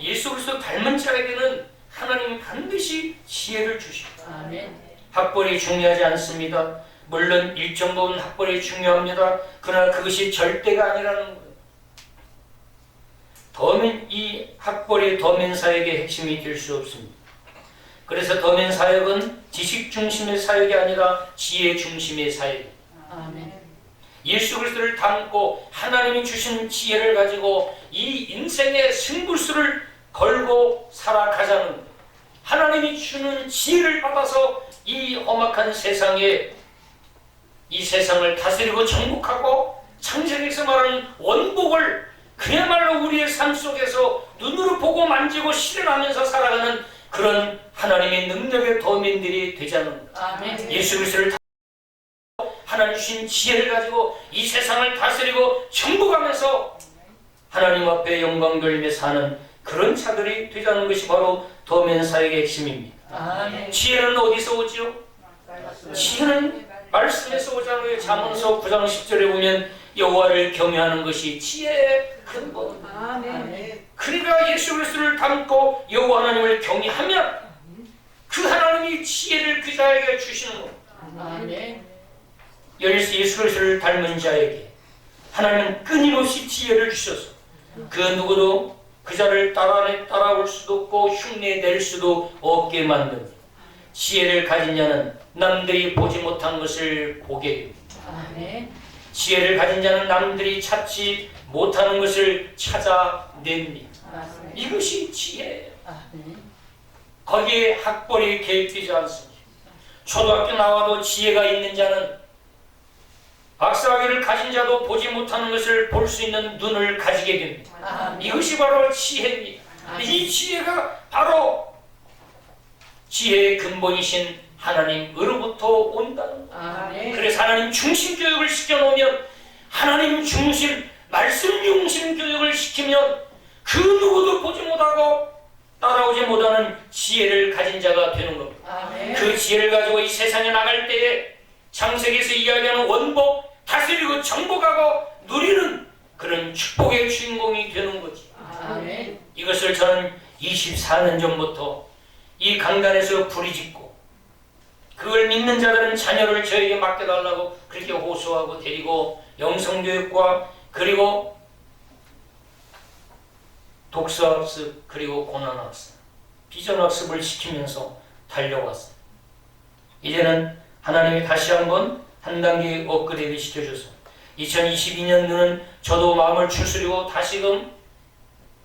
예수 그리스도 닮은 자에게는 하나님이 반드시 지혜를 주십니다. 학벌이 중요하지 않습니다. 물론 일정 부분 학벌이 중요합니다. 그러나 그것이 절대가 아니라는 거예요. 이 학벌이 도면 사역의 핵심이 될 수 없습니다. 그래서 도면 사역은 지식 중심의 사역이 아니라 지혜 중심의 사역입니다. 예수 그리스도를 닮고 하나님이 주신 지혜를 가지고 이 인생의 승부수를 걸고 살아가자는 거예요. 하나님이 주는 지혜를 받아서 이 험악한 세상에, 이 세상을 다스리고 정복하고 창세기에서 말하는 원복을 그야말로 우리의 삶 속에서 눈으로 보고 만지고 실현하면서 살아가는 그런 하나님의 능력의 도면들이 되자는 거예요. 예수 그리스도를 하나님 주신 지혜를 가지고 이 세상을 다스리고 정복하면서 하나님 앞에 영광 돌리며 사는 그런 자들이 되자는 것이 바로 도면 사역의 핵심입니다. 지혜는 어디서 오죠? 지혜는 말씀에서 오잖아요. 잠언서 9장 10절에 보면 여호와를 경외하는 것이 지혜의 근본. 그러니까 예수 그리스도를 닮고 여호와 하나님을 경외하면 그 하나님이 지혜를 그 자에게 주시는 겁니다. 예수 그리스도를 닮은 자에게 하나님은 끊임없이 지혜를 주셔서 그 누구도 그 자를 따라올 수도 없고 흉내낼 수도 없게 만듭니다. 지혜를 가진 자는 남들이 보지 못한 것을 보게 됩니다. 지혜를 가진 자는 남들이 찾지 못하는 것을 찾아냅니다. 이것이 지혜예요. 거기에 학벌이 개입되지 않습니다. 초등학교 나와도 지혜가 있는 자는 박사학위를 가진 자도 보지 못하는 것을 볼 수 있는 눈을 가지게 됩니다. 이것이 바로 지혜입니다. 이 지혜가 바로 지혜의 근본이신 하나님으로부터 온다는 거예요. 그래서 하나님 중심 교육을 시켜놓으면, 하나님 중심, 말씀 중심 교육을 시키면 그 누구도 보지 못하고 따라오지 못하는 지혜를 가진 자가 되는 겁니다. 그 지혜를 가지고 이 세상에 나갈 때에 창세기에서 이야기하는 원복, 다스리고 정복하고 누리는 그런 축복의 주인공이 되는 거지. 이것을 저는 24년 전부터 이 강단에서 부리짓고, 그걸 믿는 자들은 자녀를 저에게 맡겨달라고 그렇게 호소하고 데리고 영성교육과 그리고 독서학습 그리고 고난학습, 비전학습을 시키면서 달려왔어요. 이제는 하나님이 다시 한번 한 단계 업그레이드 시켜줘서 2022년도는 저도 마음을 추스리고 다시금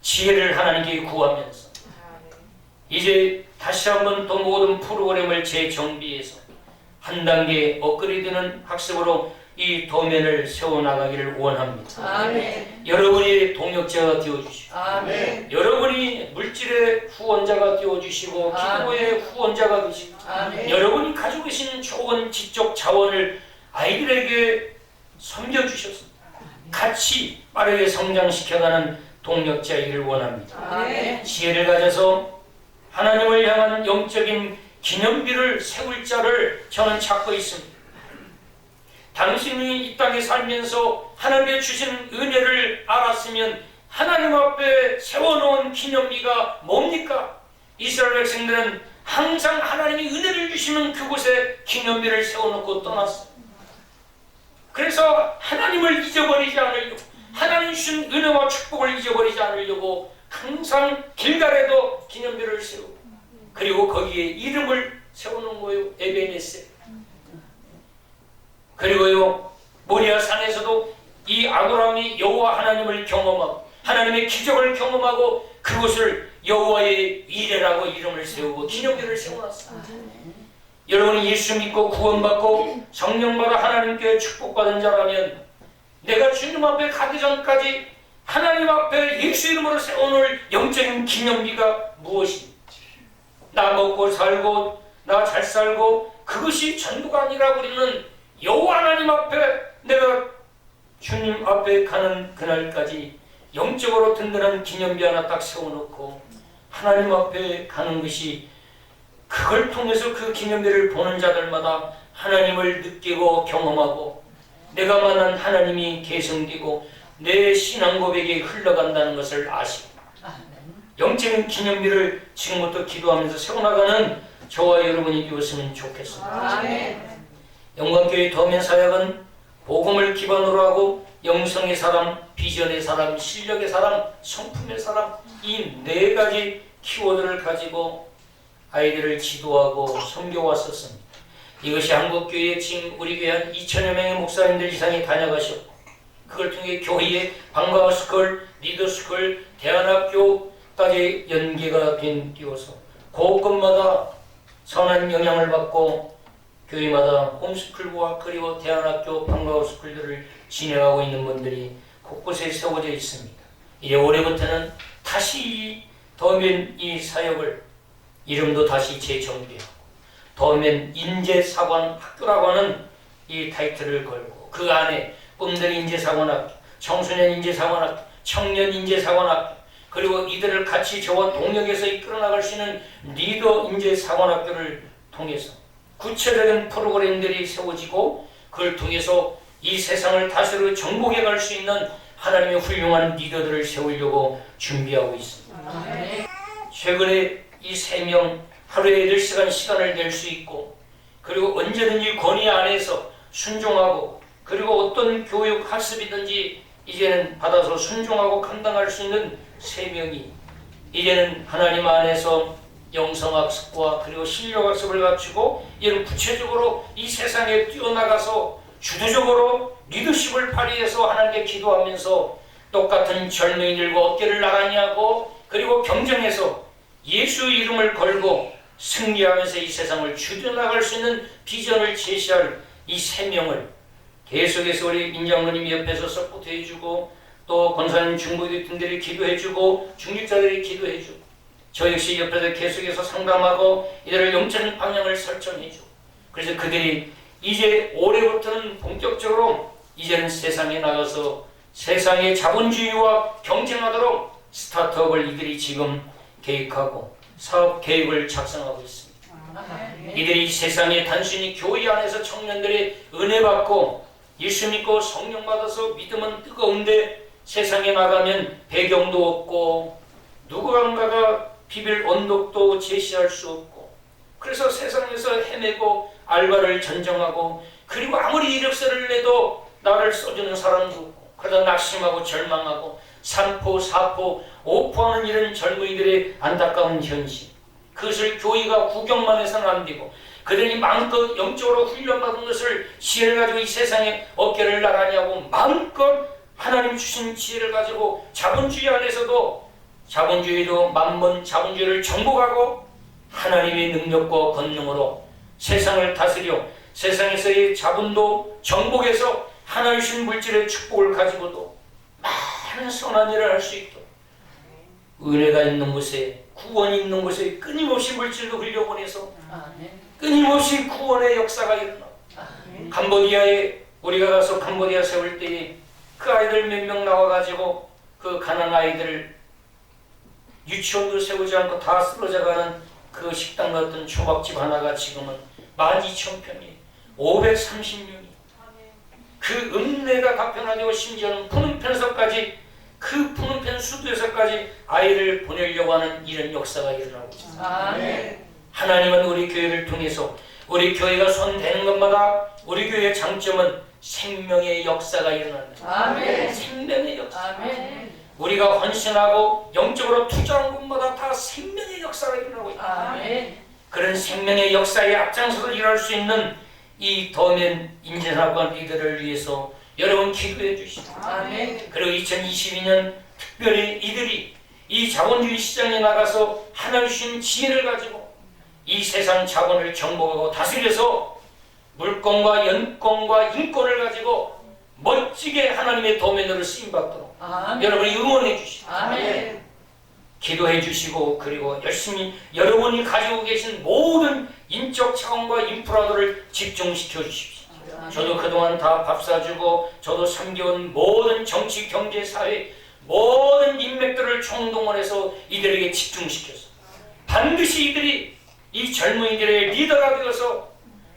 지혜를 하나님께 구하면서 이제 다시 한번 또 모든 프로그램을 재정비해서 한 단계 업그레이드는 학습으로 이 도면을 세워나가기를 원합니다. 여러분이 동역자가 되어주시고, 여러분이 물질의 후원자가 되어주시고, 기도의 후원자가 되시고, 여러분이 가지고 계신 좋은 지적 자원을 아이들에게 섬겨주셨습니다. 같이 빠르게 성장시켜가는 동역자이기를 원합니다. 지혜를 가져서 하나님을 향한 영적인 기념비를 세울 자를 저는 찾고 있습니다. 당신이 이 땅에 살면서 하나님의 주신 은혜를 알았으면 하나님 앞에 세워놓은 기념비가 뭡니까? 이스라엘 백성들은 항상 하나님이 은혜를 주시는 그곳에 기념비를 세워놓고 떠났어요. 그래서 하나님을 잊어버리지 않으려고, 하나님 주신 은혜와 축복을 잊어버리지 않으려고 항상 길갈에도 기념비를 세우고, 그리고 거기에 이름을 세워놓은 거예요. 에베네셀. 그리고요, 모리아 산에서도 이 아브라함이 여호와 하나님을 경험하고 하나님의 기적을 경험하고 그곳을 여호와의 이레라고 이름을 세우고 기념비를 세워놨어요. 여러분이 예수 믿고 구원받고 성령받아 하나님께 축복받은 자라면 내가 주님 앞에 가기 전까지 하나님 앞에 예수 이름으로 세워놓을 영적인 기념비가 무엇인지, 나 먹고 살고 나 잘 살고 그것이 전부가 아니라 우리는 여호와 하나님 앞에 내가 주님 앞에 가는 그날까지 영적으로 든든한 기념비 하나 딱 세워놓고 하나님 앞에 가는 것이, 그걸 통해서 그 기념비를 보는 자들마다 하나님을 느끼고 경험하고 내가 만난 하나님이 계승되고 내 신앙 고백이 흘러간다는 것을 아시고 영적인 기념비를 지금부터 기도하면서 세워나가는 저와 여러분이 되었으면 좋겠습니다. 영광교회 더맨 사역은 복음을 기반으로 하고 영성의 사람, 비전의 사람, 실력의 사람, 성품의 사람, 이 네 가지 키워드를 가지고 아이들을 지도하고 섬겨왔었습니다. 이것이 한국교회에 지금 우리 교회 한 2000여 명의 목사님들 이상이 다녀가셨고, 그걸 통해 교회의 방과후스쿨, 리더스쿨, 대안학교까지 연계가 되어서 곳곳마다 선한 영향을 받고 교회마다 홈스쿨과 그리고 대안학교, 방과후스쿨들을 진행하고 있는 분들이 곳곳에 세워져 있습니다. 이제 올해부터는 다시 더맨 이 사역을 이름도 다시 재정비하고 더맨 인재사관학교라고 하는 이 타이틀을 걸고 그 안에 꿈들 인재사관학교, 청소년 인재사관학교, 청년 인재사관학교, 그리고 이들을 같이 저와 동역해서 이끌어 나갈 수 있는 리더 인재사관학교를 통해서 구체적인 프로그램들이 세워지고 그걸 통해서 이 세상을 다스리고 정복해 갈 수 있는 하나님의 훌륭한 리더들을 세우려고 준비하고 있습니다. 최근에 이 3명 하루에 8시간 시간을 낼 수 있고, 그리고 언제든지 권위 안에서 순종하고, 그리고 어떤 교육 학습이든지 이제는 받아서 순종하고 감당할 수 있는 3명이 이제는 하나님 안에서 영성학습과 그리고 실력학습을 갖추고 이런 구체적으로 이 세상에 뛰어나가서 주도적으로 리더십을 발휘해서 하나님께 기도하면서 똑같은 젊은이들과 어깨를 나란히 하고 그리고 경쟁해서 예수 이름을 걸고 승리하면서 이 세상을 주도나갈 수 있는 비전을 제시할 이 3명을 계속해서 우리 민장로님이 옆에서 서포트해주고 또 권사님 중보교육들이 기도해주고 중직자들이 기도해주고 저 역시 옆에서 계속해서 상담하고 이들을 영적인 방향을 설정해주고, 그래서 그들이 이제 올해부터는 본격적으로 이제는 세상에 나가서 세상의 자본주의와 경쟁하도록 스타트업을 이들이 지금 계획하고 사업 계획을 작성하고 있습니다. 이들이 세상에 단순히 교회 안에서 청년들의 은혜 받고 예수 믿고 성령 받아서 믿음은 뜨거운데 세상에 나가면 배경도 없고 누구한가가 비빌 언덕도 제시할 수 없고, 그래서 세상에서 헤매고 알바를 전정하고 그리고 아무리 이력서를 내도 나를 써주는 사람도 없고 그러다 낙심하고 절망하고 3포, 4포, 5포하는 이런 젊은이들의 안타까운 현실, 그것을 교회가 구경만 해서는 안 되고 그들이 마음껏 영적으로 훈련받은 것을 지혜를 가지고 이 세상에 어깨를 나란히 하고 마음껏 하나님 주신 지혜를 가지고 자본주의 안에서도 자본주의도 만번 자본주의를 정복하고 하나님의 능력과 권능으로 세상을 다스려 세상에서의 자본도 정복해서 하나님 주신 물질의 축복을 가지고도 많은 선한 일을 할 수 있도록 은혜가 있는 곳에 구원이 있는 곳에 끊임없이 물질도 흘려보내서 끊임없이 구원의 역사가 일어나. 캄보디아에 우리가 가서 캄보디아 세울 때에 그 아이들 몇 명 나와가지고 그 가난 아이들 유치원도 세우지 않고 다 쓰러져가는 그 식당 같은 초밥집 하나가 지금은 12,000평이 530명이 그 읍내가 다변화되고 심지어는 푸른펜서까지 그 푸른펜 수도에서까지 아이를 보내려고 하는 이런 역사가 일어나고 있습니다. 아멘. 하나님은 우리 교회를 통해서 우리 교회가 손대는 것마다 우리 교회의 장점은 생명의 역사가 일어난다. 아멘. 생명의 역사. 아멘. 우리가 헌신하고 영적으로 투자하는 곳마다 다 생명의 역사가 일어나고 있다. 아멘. 그런 생명의 역사에 앞장서서 일할 수 있는 이 더맨 인재사관 리더를 위해서 여러분 기도해 주시고, 아멘. 그리고 2022년 특별히 이들이 이 자본주의 시장에 나가서 하나님 주신 지혜를 가지고 이 세상 자본을 정복하고 다스려서 물권과 연권과 인권을 가지고 멋지게 하나님의 도면으로 쓰임받도록 아멘. 여러분이 응원해 주시고 아멘. 기도해 주시고, 그리고 열심히 여러분이 가지고 계신 모든 인적 차원과 인프라들을 집중시켜 주십시오. 저도 그동안 다 밥 사주고 저도 섬겨온 모든 정치, 경제, 사회 모든 인맥들을 총동원해서 이들에게 집중시켜서 반드시 이들이 이 젊은이들의 리더가 되어서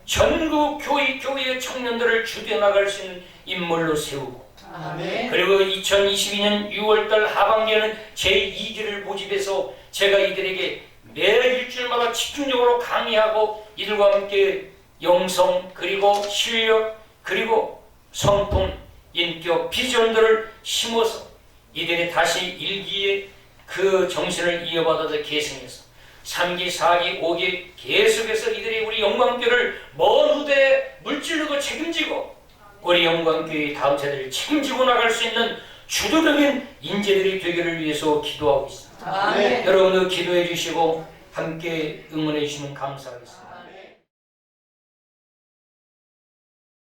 전국 교회의 청년들을 주도해 나갈 수 있는 인물로 세우고, 아멘. 그리고 2022년 6월달 하반기에는 제2기를 모집해서 제가 이들에게 매 일주일마다 집중적으로 강의하고 이들과 함께 영성, 그리고 실력, 그리고 성품, 인격, 비전들을 심어서 이들이 다시 일기의 그 정신을 이어받아서 계승해서 3기, 4기, 5기 계속해서 이들이 우리 영광교회를 먼 후대에 물질로도 책임지고 우리 영광교회의 다음 세대를 책임지고 나갈 수 있는 주도적인 인재들이 되기를 위해서 기도하고 있습니다. 아멘. 여러분도 기도해 주시고 함께 응원해 주시면 감사하겠습니다.